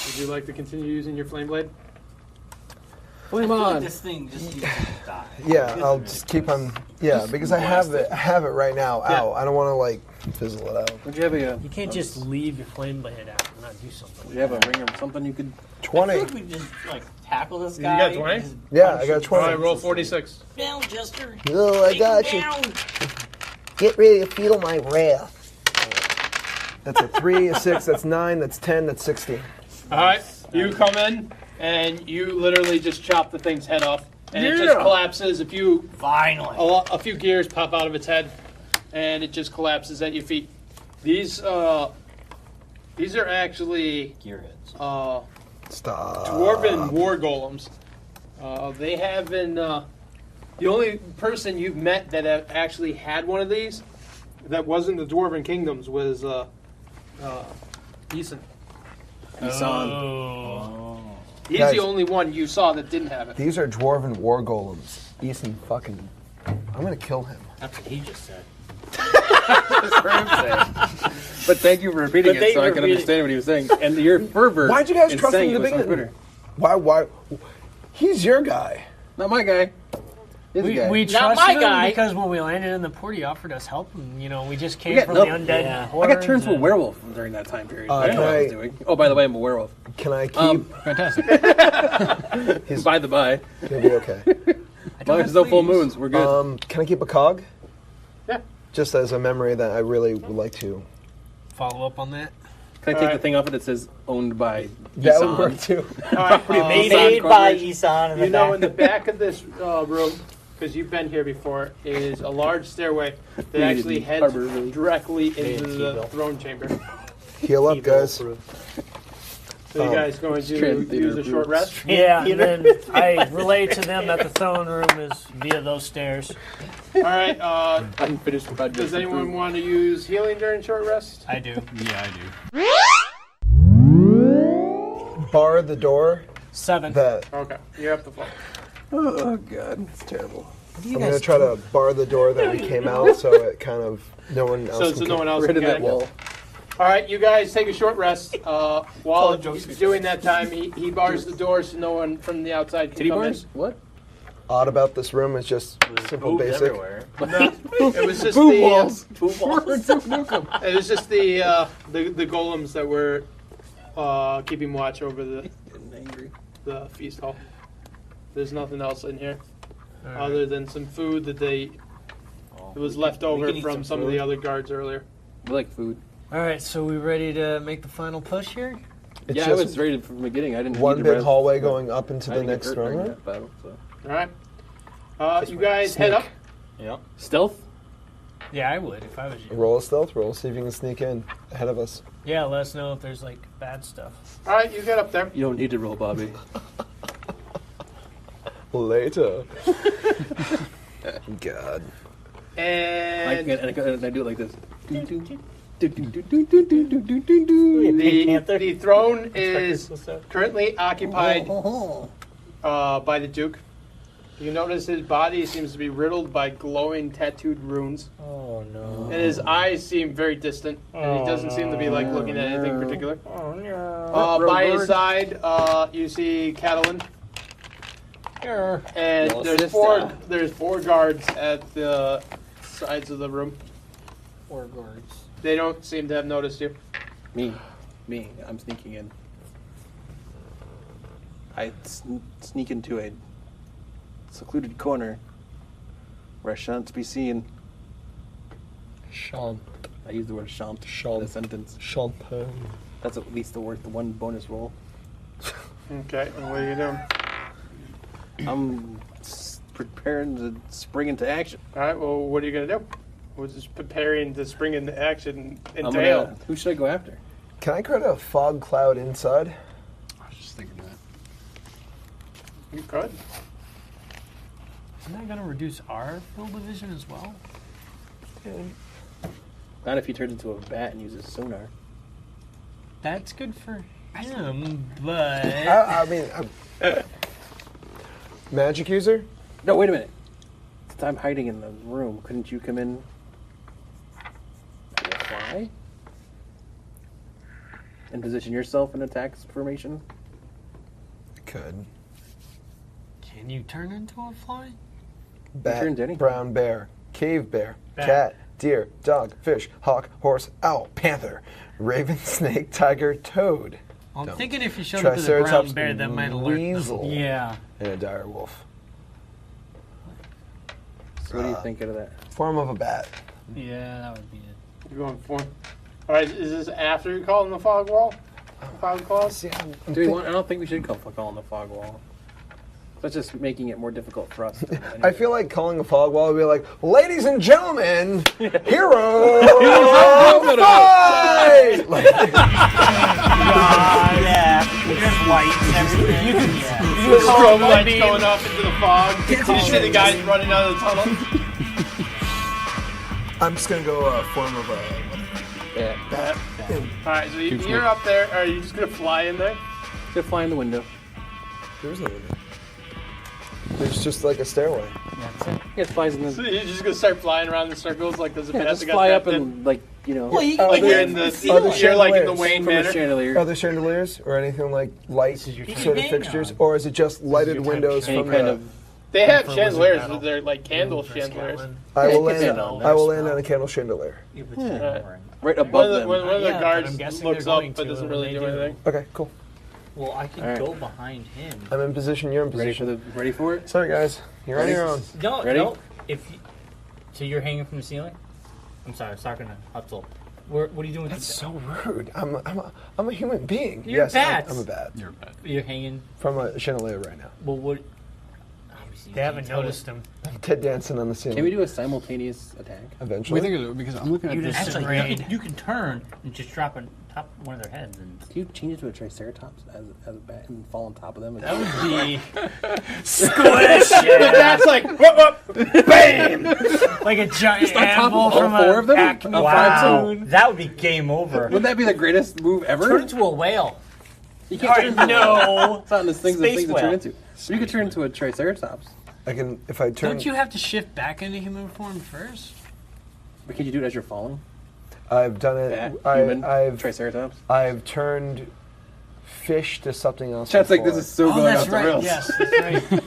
Would you like to continue using your flame blade? Flame on. This thing just needs to die. Yeah, I'll just keep on. Yeah, because I have it. I have it right now. Yeah. Out. I don't want to like fizzle it out. Would you have a? You can't just leave your flame blade out and not do something. Would you have a ring or something you could? I 20. feel like we just tackle this You guy. got 20? and just Yeah, punch I got him 20. All right, roll 46. Down, Chester. Oh, I Take got him you. down. Get ready to feel my wrath. That's a 3, a 6, that's 9, that's 10, that's 16. All right, you come in and you literally just chop the thing's head off, and it just collapses. Finally. A few gears pop out of its head, and it just collapses at your feet. These are actually Gearheads. Stop. dwarven war golems. They have been the only person you've met that have actually had one of these that wasn't the dwarven kingdoms was Eason. Oh. He's Guys. the only one you saw that didn't have it. These are dwarven war golems. Eason fucking. I'm gonna kill him. That's what he just said. But thank you for repeating But it so I thank can you for understand what he was saying. And your fervor. Why'd you guys in trust him saying in the it was so beginning? bitter. Why? He's your guy. Not my guy. His guy. We Not trusted my him guy. because when we landed in the port, he offered us help, and we just came got from nothing. the undead. Yeah. I hordes got turned to a and- werewolf during that time period. I didn't know can what I was I- doing. Oh, by the way, I'm a werewolf. Can I keep? Fantastic. By the by. He'll be okay. As long as no full moons, we're good. Can I keep a cog? Yeah. Just as a memory that I really would like to. Follow up on that. Can I take the thing off it that says owned by That Isan? would work too. All right, Made by Isan in the you know, in back. the back of this room, because you've been here before, is a large stairway that actually heads Harbor, really. directly into T-bill. the throne chamber. Heal up, guys. So you guys going to Trans theater use a short approved. rest? Yeah, and then I relayed to them that the throne room is via those stairs. All right. Unfinished project. Does anyone want to use healing during short rest? I do. Yeah, I do. Bar the door. 7. That Okay, you're up to full. Oh, God. It's terrible. I'm gonna try to bar the door that we came out, so it kind of no one else. So can no one else Rid can of that get it. wall. All right, you guys take a short rest. While jokes. doing that time, he bars the door so no one from the outside can Titty come bars? What? Odd about this room is just simple, Boobs basic. everywhere. in. No, it was just Boom the walls. Boob balls. it was just the golems that were keeping watch over Getting angry. the feast hall. There's nothing else in here other than some food that it was left over can eat from some some of food. the other guards earlier. We like food. All right, so we ready to make the final push here? It's Yeah, I just was ready from the beginning. I didn't one need to big rest. hallway going up into I the didn't get next hurt throne during room. that battle, so. All right, you guys head up Yep. Stealth? Yeah, I would if I was you. Roll a stealth roll. See if you can sneak in ahead of us. Yeah, let us know if there's like bad stuff. All right, you get up there. You don't need to roll, Bobby. Later. God. And I do it like this. the throne is currently occupied by the Duke. You notice his body seems to be riddled by glowing tattooed runes. Oh no. And his eyes seem very distant. And he doesn't seem to be like looking at anything particular. Oh no. By his side, you see Catalan. And there's four guards at the sides of the room. 4 guards. They don't seem to have noticed you. Me. I'm sneaking in. I sneak into a secluded corner where I shan't be seen. Shan't. I use the word shan't in a sentence. Champagne. That's at least worth the 1 bonus roll. Okay, and what are you doing? I'm preparing to spring into action. All right, well, what are you going to do? We're just preparing to spring into action entail. Who should I go after? Can I create a fog cloud inside? I was just thinking that. You could. Isn't that going to reduce our field of vision as well? Not if he turns into a bat and uses sonar. That's good for him, but... I mean, magic user? No, wait a minute. Since I'm hiding in the room, couldn't you come in and fly? And position yourself in attack formation? Could. Can you turn into a fly? Bat, Turn to anything. brown bear, cave bear, Bat. cat, deer, dog, fish, hawk, horse, owl, panther, raven, snake, tiger, toad. Well, I'm Don't. thinking if you showed up as a Triceratops, brown bear, that might alert them. weasel. Yeah. And a dire wolf. So what do you think out of that? Form of a bat. Yeah, that would be it. You're going for it. All right, is this after you call in the fog wall? Fog claws? See, I'm Do we want? I don't think we should call on the fog wall. That's just making it more difficult for us. I feel like calling a fog wall would be like, ladies and gentlemen, hero fight! Like, Yeah. There's lights and everything. You can Strobe lights going off into the fog. You see the guys running out of the tunnel. I'm just gonna go form of a bat. All right, so you're up there. Are you just going to fly in there? Just fly in the window. There's no window. There's just like a stairway. Yeah, it flies in the. So you're just going to start flying around in circles like there's a Yeah, path just that got fly up trapped in? and like Like you're in the you're like in the Wayne from a Manor. chandelier. Are there chandeliers or anything like light sort of hang fixtures, on. or is it just lighted your type windows Any from kind the? of. They have For chandeliers, Wizard but they're like candle For chandeliers. Scotland. I will Yeah, you can land. sit on I will land on a candle chandelier. Right above One of the, them. one of the Yeah, but guards I'm guessing looks they're up going but to doesn't when really they do do. anything. Okay, cool. Well, I can Alright. go behind him. I'm in position. You're in Ready position. ready for it? Sorry, guys. You're on your own. No, Ready? no. So you're hanging from the ceiling? I'm sorry, I was talking to Hutsell. What are you doing with That's the so rude. I'm a human being. You're yes, bats. I'm a bat. You're bad. You're hanging. From a chandelier right now. Well, what? Obviously, They you haven't can't tell noticed him. I'm Ted dancing on the ceiling. Can we do a simultaneous attack? Eventually. We think of it because I'm looking at You this. just- Actually, Raid. you can turn and just drop on top of one of their heads. And Can you change it to a triceratops as a bat and fall on top of them? That would be squish. The bat's like, whoop, whoop, bam! like a giant on top of animal all from four a of them? Acme Wow. cartoon. That would be game over. Wouldn't that be the greatest move ever? Turn into a whale. You can't turn into No. It's not in the things Space to turn whale. into. But you could turn into a triceratops. I can if I turn. Don't you have to shift back into human form first? But can you do it as you're falling? I've done Bat, it. human, I've triceratops. I've turned fish to something else. Chat's like, before. this is so Oh, going that's off the right. rails. Yes, that's right.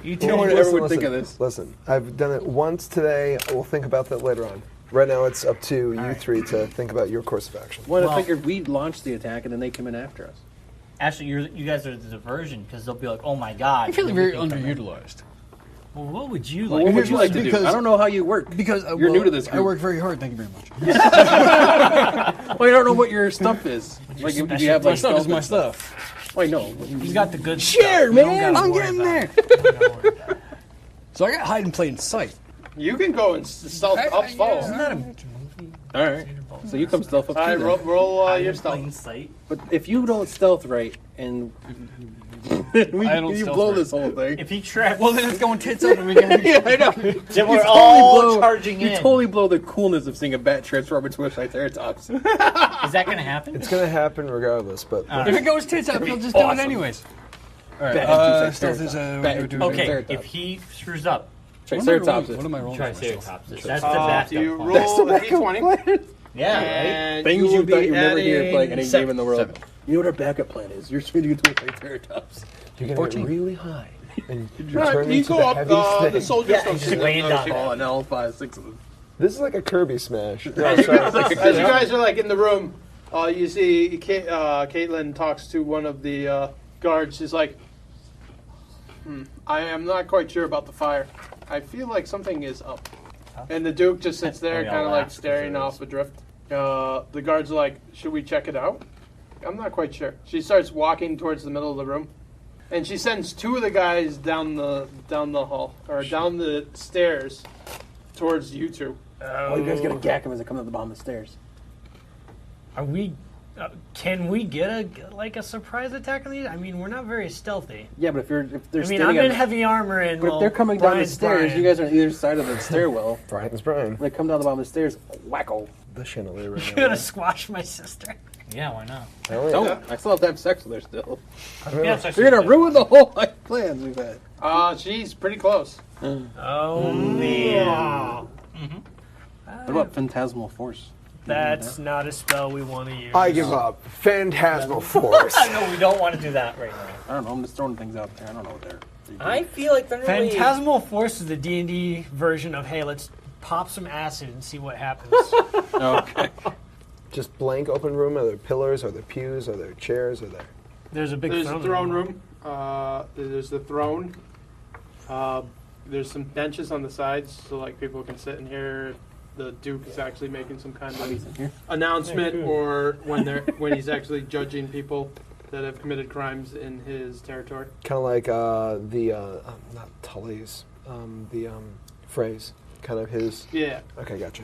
You No one two. ever would think of this. Listen, I've done it once today. We'll think about that later on. Right now, it's up to you three to think about your course of action. Well, I Well- figured we'd launch the attack and then they come in after us. Actually, you guys are the diversion because they'll be like, "Oh my god!" I feel like and very we can come in. underutilized. Well, what would you Well, like? what would you like to do? because- I don't know how you work. Because You're new to this I group. work very hard. Thank you very much. Well, you don't know what your stuff is. Like, if you have My like stuff is stealth my and stuff. Wait, no. You got the good Share, stuff. You don't man. gotta I'm worry getting about there. it. You don't gotta worry about it. So I got hide in plain sight. You can go and stealth up follow. Isn't that a... All right. So you come stealth up All right, too. roll your Plain stealth. sight. But if you don't stealth right and you blow this whole thing. If he traps, Well, then it's going tits up and we can. Yeah, I know. then we're all charging You in. totally blow the coolness of seeing a bat transform into a Triceratops. Is that gonna happen? It's gonna happen regardless, but If it goes tits up, he'll just do it anyways. All right. Stealth is Okay, if he screws up, Triceratops. What am I rolling? Triceratops. That's the So backup. you plan. roll the d20. Yeah, right. And Things you will thought be you'd never hear playing any seven. game in the world. You know what our backup plan is? You're swinging into a Triceratops. you're gonna get really high and you All turn right, you into go the up. heavy The snake. soldiers Yeah, don't just see that. land on Oh, and all 5, 6 of them. This is like a Kirby smash. No, As you sorry. guys are like in the room, you see Caitlin talks to one of the guards. She's like, I am not quite sure about the fire. I feel like something is up. And the Duke just sits there, Maybe I'll kind of laugh like staring because it off adrift. The guards are like, should we check it out? I'm not quite sure. She starts walking towards the middle of the room, and she sends 2 of the guys down the hall or down the stairs towards you 2. Oh, you guys gonna gack him as they come up the bottom of the stairs. Are we? Can we get a surprise attack on these? I mean, we're not very stealthy. Yeah, but if they're I mean, standing I'm in on, heavy armor and. but if well, they're coming down the Bryan's stairs, Bryan. you guys are on either side of the stairwell. Brian's Brian. When they come down the bottom of the stairs, wacko. The chandelier right You're now. gonna squash my sister. Yeah, why not? Hell yeah. Don't. I still have to have sex with her still. Yeah, it's You're gonna ruin the whole plans we've had. She's pretty close. Oh man, What about Phantasmal Force? that's not a spell we want to use. I give up. Phantasmal Force. No, we don't want to do that right now. I don't know. I'm just throwing things out there. I don't know what they're. I feel like they're really... Phantasmal Force is the D&D version of hey, let's pop some acid and see what happens. Okay. Just blank open room. Are there pillars? Are there pews? Are there chairs? Are there? There's a big There's a throne throne room. There's the throne. There's some benches on the sides, so like people can sit in here. The Duke is actually making some kind of announcement, or when he's actually judging people that have committed crimes in his territory. Kind of like not Tully's, the phrase. Kind of his. Yeah. Okay, gotcha.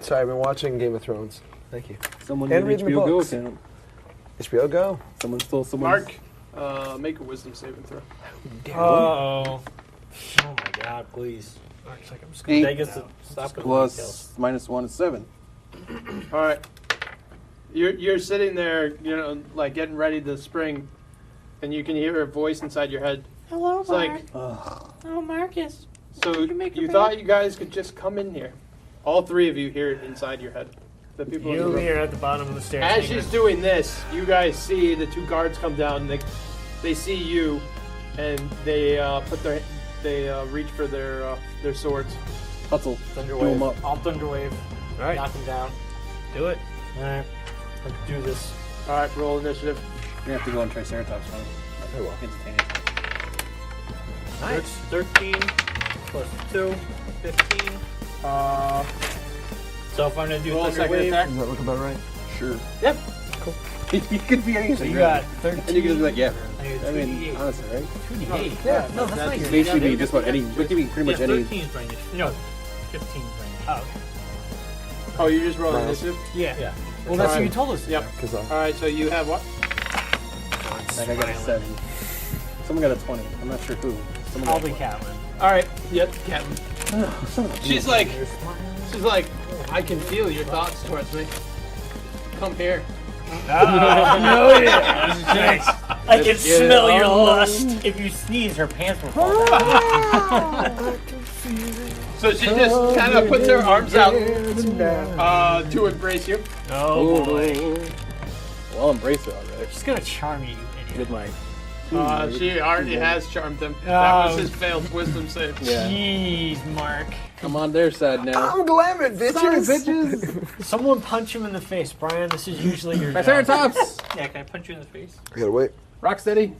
Sorry, I've been watching Game of Thrones. Thank you. Someone And need an reading the HBO Go books. account. HBO Go. Someone stole someone's... Mark, make a wisdom saving throw. Oh. Oh my god, please. Mark's like, I'm just Eight. gonna Take us to stop it. Plus -1 is 7. All right. You're sitting there, like getting ready to spring, and you can hear a voice inside your head. Hello, It's Mark. like, Oh, Marcus. so Did you make your you bed? thought you guys could just come in here. All 3 of you hear it inside your head. The people in the You room. here at the bottom of the stairs. As hanging she's doing this, you guys see the 2 guards come down. And they see you, and they reach for their swords. Hutsell. Do 'em up. I'll Thunderwave. All right, Knock him down. do it. Alright. Let's do this. All right, roll initiative. You have to go on Triceratops one. I will. Instantaneously. Nice. 13 plus 2, 15. So if I'm going to do Roll a second Thunderwave, attack. Does that look about right? Sure. Yep. You could be anything. So you really. got 13. And you can just be like, yeah. I I mean, honestly, right? 2d8. Yeah. No, that's not your Basically, be just about any. It could be pretty much yeah, any. 13 is my initiative. No, 15 is my initiative. Oh, okay. Oh, you just rolled Miles. initiative? Yeah. Yeah. Well, that's what Alright. you told us. to Yep. do. Because All right, so you have what? Like I got a 7. Someone got a 20. I'm not sure who. Someone Probably got Catelyn. All right. Yep, Captain. She's like, I can feel your thoughts towards me. Come here. Oh yeah. I can smell your lust. If you sneeze, her pants will fall down. So she just kind of puts her arms out to embrace you. Oh boy. Well, I'll embrace it already. She's gonna charm you, you idiot. With my. She already has charmed him. That was Oh. his failed wisdom save. Yeah. Jeez, Mark. I'm on their side now. I'm glamming, bitches. Someone punch him in the face, Bryan. This is usually your job. Triceratops! Yeah, can I punch you in the face? I gotta wait. Rock steady.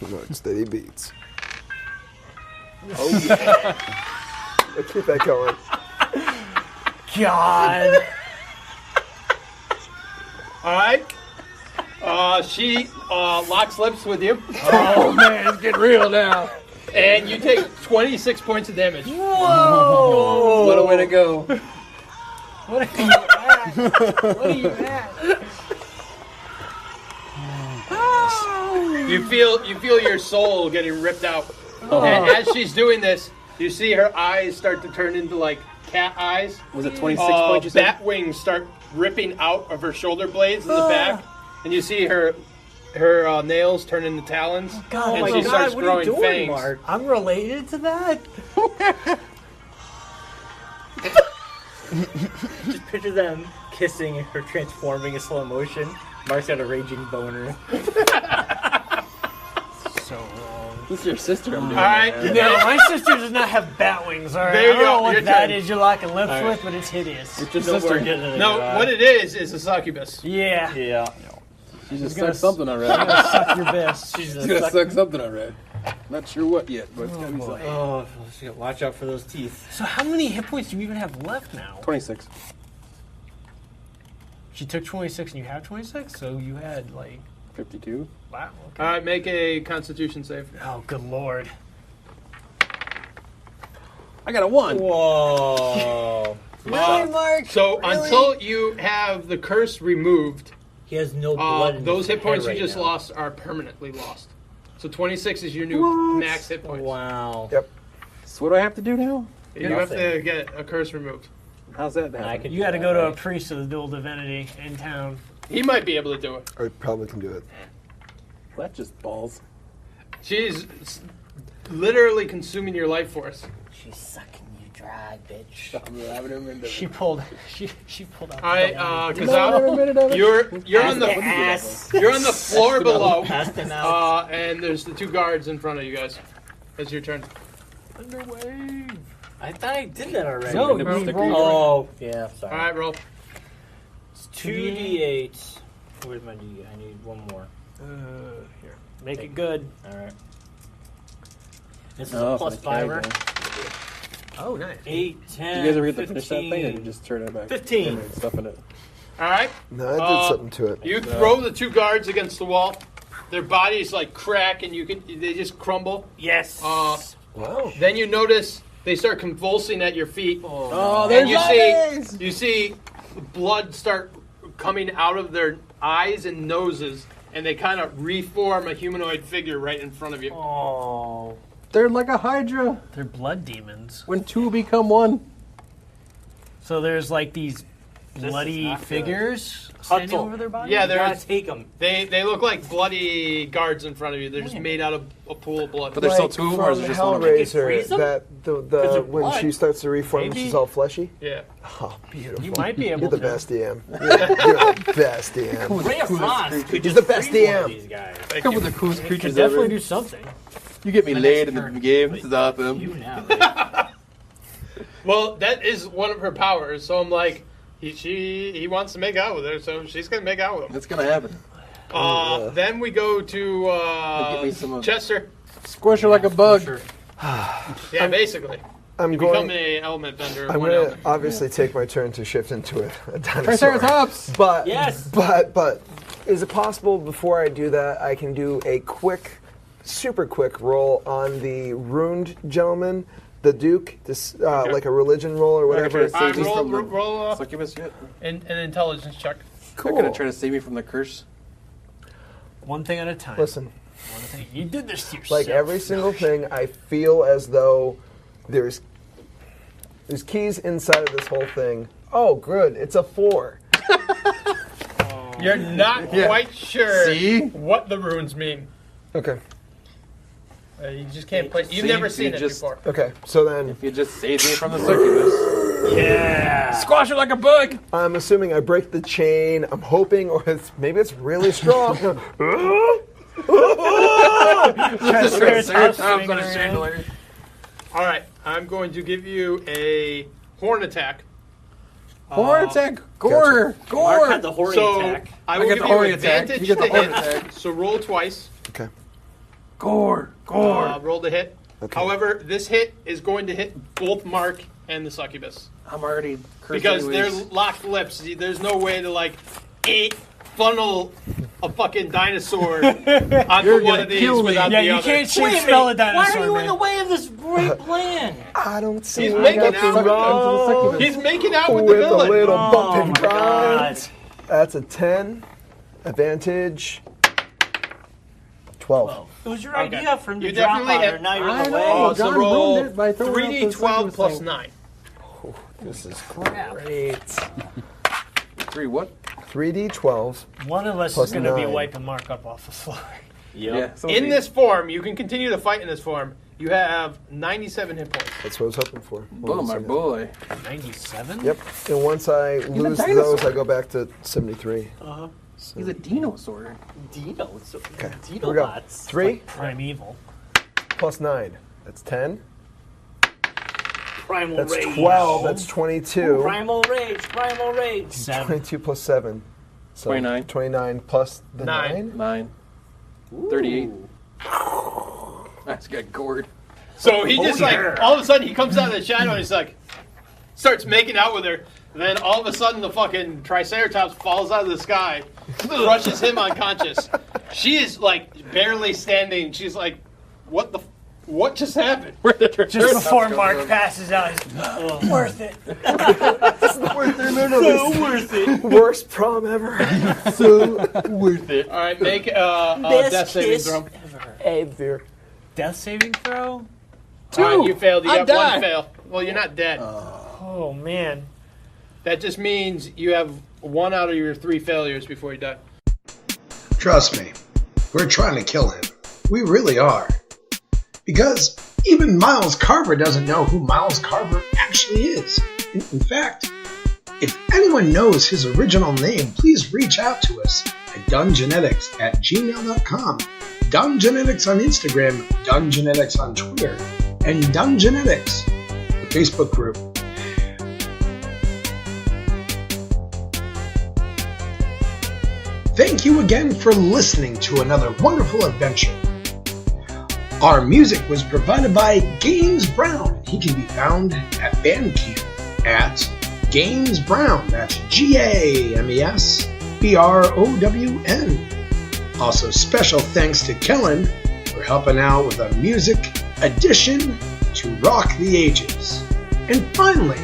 No, steady beats. Oh, yeah. Let's keep that going. God. All right. She locks lips with you. Oh, man, it's getting real now. And you take 26 points of damage. Whoa! What a way to go. What are you at? What are you at? You feel your soul getting ripped out. And as she's doing this, you see her eyes start to turn into like cat eyes. Was it 26 points you said? Bat wings start ripping out of her shoulder blades in the back. And you see her nails turn into talons. God, and she starts what are you growing doing, fangs. Marc? I'm related to that. Just picture them kissing her transforming in slow motion. Marc's got a raging boner. So wrong. This is your sister. I'm doing. All right. No, my sister does not have bat wings. All right, There you I don't go, know what your that turn. is you're locking lips All right. with, but it's hideous. It's your Don't sister. worry, get it in No, your eye. what it is a succubus. Yeah. Yeah. She just gonna sucked something I'm already. gonna suck your best. She's She's gonna suck something already. Not sure what yet, but it's gonna be something. Oh, watch out for those teeth. So how many hit points do you even have left now? 26. She took 26 and you have 26, so you had like 52. wow. Okay. All right, make a Constitution save. Oh, good lord. I got a 1. Whoa. Really, Marc? So Really? until you have the curse removed, He has no blood in those his hit points head you right just now. lost are permanently lost. So 26 is your new max hit points. Wow. Yep. So what do I have to do now? You have Nothing. to get a curse removed. How's that I happen? could You got to go to a priest of the dual divinity in town. He might be able to do it. I probably can do it. That's just balls. She's literally consuming your life force. She's sucking you dry, bitch. I'm having a minute. She pulled out. All right, Kazaa, you're on the ass. you're on the floor below, Passed him out. and there's the 2 guards in front of you guys. It's your turn. Underwave. I thought I did that already. No, Sticker. you rolled. Oh, yeah, sorry. All right, roll. It's 2d8. Where's my d? I need one more. Here, make it good. All right. This is Oh, a plus for the keg, 5er. then. Oh, nice. 8, 10, Did you guys ever get to finish that 15. thing, or you just turn it back? 15. And stuff in it. All right. No, I did something to it. You throw the 2 guards against the wall. Their bodies like crack, and they just crumble. Yes. Wow. Then you notice they start convulsing at your feet. Oh, And you see blood start coming out of their eyes and noses, and they kind of reform a humanoid figure right in front of you. Oh. They're like a Hydra. They're blood demons. When 2 become 1. So there's like these bloody not good. figures standing Hutsell. over their bodies. Yeah, You gotta they're take them. they look like bloody guards in front of you. They're just made out of a pool of blood. But there's still 2 of them, or is from it just one of them? freeze Hellraiser, them? that they're when blood. she starts to reform, Maybe. she's all fleshy. Yeah. Oh, beautiful. You might be able You're the to. best DM. You're the best DM. Ray of Frost could He's just the best freeze one of DM. these guys. Come with the coolest You creatures could definitely ever. do something. You get me My laid next in the turn. game. This is awesome. You now. Ray. Well, that is one of her powers. So I'm like, he wants to make out with her, so she's gonna make out with him. It's gonna happen. Then we go to Give me some of- Chester. Squish her like a bug. Sure. Yeah, basically. I'm You become going. an element bender. I'm one going to element. obviously take my turn to shift into a dinosaur. Triceratops. But Yes. but is it possible before I do that I can do a super quick roll on the ruined gentleman, the Duke, this like a religion roll or whatever? Okay. Save me roll from the roll succubus yet? an intelligence check. They're gonna try to save me from the curse. One thing at a time. Listen, One thing. You did this to yourself. like every single thing, I feel as though there's keys inside of this whole thing. Oh, good, it's a 4. You're not quite sure See? what the runes mean. Okay, You just can't play. You've See, never you seen it just- before. okay. So then If you just save me from the succubus. Yeah. Squash her like a bug. I'm assuming I break the chain. I'm hoping, or maybe it's really strong. Triceratops swinging on a around. chandelier. All right, I'm going to give you a horn attack. Horn attack. Gore. Marc Gore. had the horny So attack. I will get give the you horny attack. advantage You get the to horn hit. attack. So roll twice. Okay. Gore. Gore. Roll the hit. Okay. However, this hit is going to hit both Marc and the succubus I'm already cursed because anyways. they're locked lips. There's no way to like funnel a fucking dinosaur onto one of these without Yeah, the you other. can't shape spell a dinosaur. Why are you in man. the way of this great plan? I don't see He's why making that's out wrong. He's making out with the With a villain. little Oh bump and my grind. God. That's a 10. Advantage. 12. It was your Okay. idea for him to You drop definitely on her. hit- Now you're I in the know. way. Oh, so John roll ruined it by throwing out the 3d12 plus succubus 9. This is great. 3 what? 3d12. One of us Plus is going to be 9. wiping Mark up off the floor. Yeah. In this form, you can continue to fight in this form. You have 97 hit points. That's what I was hoping for. Oh my boy. 97? Yep. And once I lose dinosaur. those, I go back to 73. He's a dinosaur. Dino. Okay. Here Dino we go. bots. 3 Primeval. plus 9. That's 10. Primal That's rage. 12. That's 22. Primal rage. Primal rage. 22 plus 7. So 29. 29 plus the 9. 9. 9. 38. That's got gourd. So he just all of a sudden he comes out of the shadow and he's like, starts making out with her. And then all of a sudden the fucking Triceratops falls out of the sky, crushes him unconscious. She is like barely standing. She's like, what just happened? Just before Mark passes out, he's worth it. So worth it. Worst prom ever. So Worth it. All right, make a Best death saving kiss throw. ever. Death saving throw? All right, you failed. You I have died. one fail. Well, you're not dead. Oh, man. That just means you have 1 out of your 3 failures before you die. Trust me, we're trying to kill him. We really are. Because even Miles Carver doesn't know who Miles Carver actually is. In fact, if anyone knows his original name, please reach out to us at dungeonetics@gmail.com, Dungeonetics on Instagram, Dungeonetics on Twitter, and Dungeonetics, the Facebook group. Thank you again for listening to another wonderful adventure. Our music was provided by Games Brown. He can be found at Bandcamp at Games Brown. That's GAMESBROWN. Also, special thanks to Kellen for helping out with a music addition to Rock the Ages. And finally,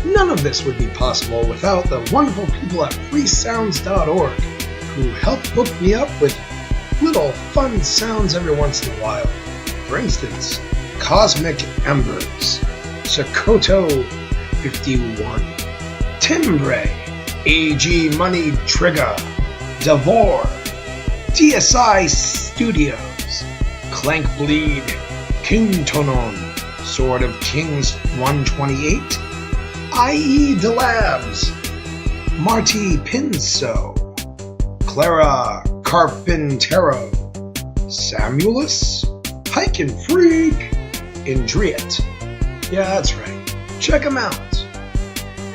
none of this would be possible without the wonderful people at freesounds.org who help hook me up with little fun sounds every once in a while. For instance, Cosmic Embers, Sokoto 51, Timbre, AG Money Trigger, Devore, TSI Studios, Clank Bleed, King Tonon, Sword of Kings 128, IE Delabs, Marty Pinso, Clara Carpintero, Samuelus, Pike and Freak, Indriat. Yeah, that's right. Check them out.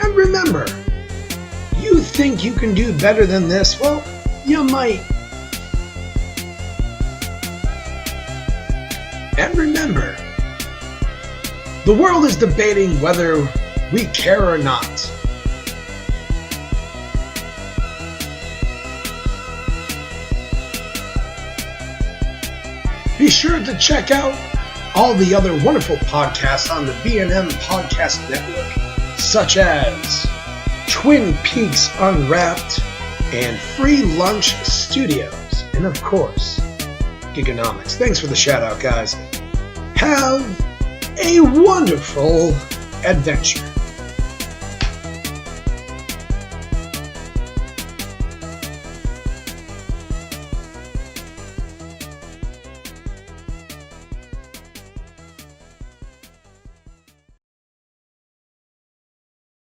And remember, you think you can do better than this? Well, you might. And remember, the world is debating whether we care or not. Be sure to check out all the other wonderful podcasts on the B&M Podcast Network, such as Twin Peaks Unwrapped and Free Lunch Studios, and of course, Giganomics. Thanks for the shout out, guys. Have a wonderful adventure.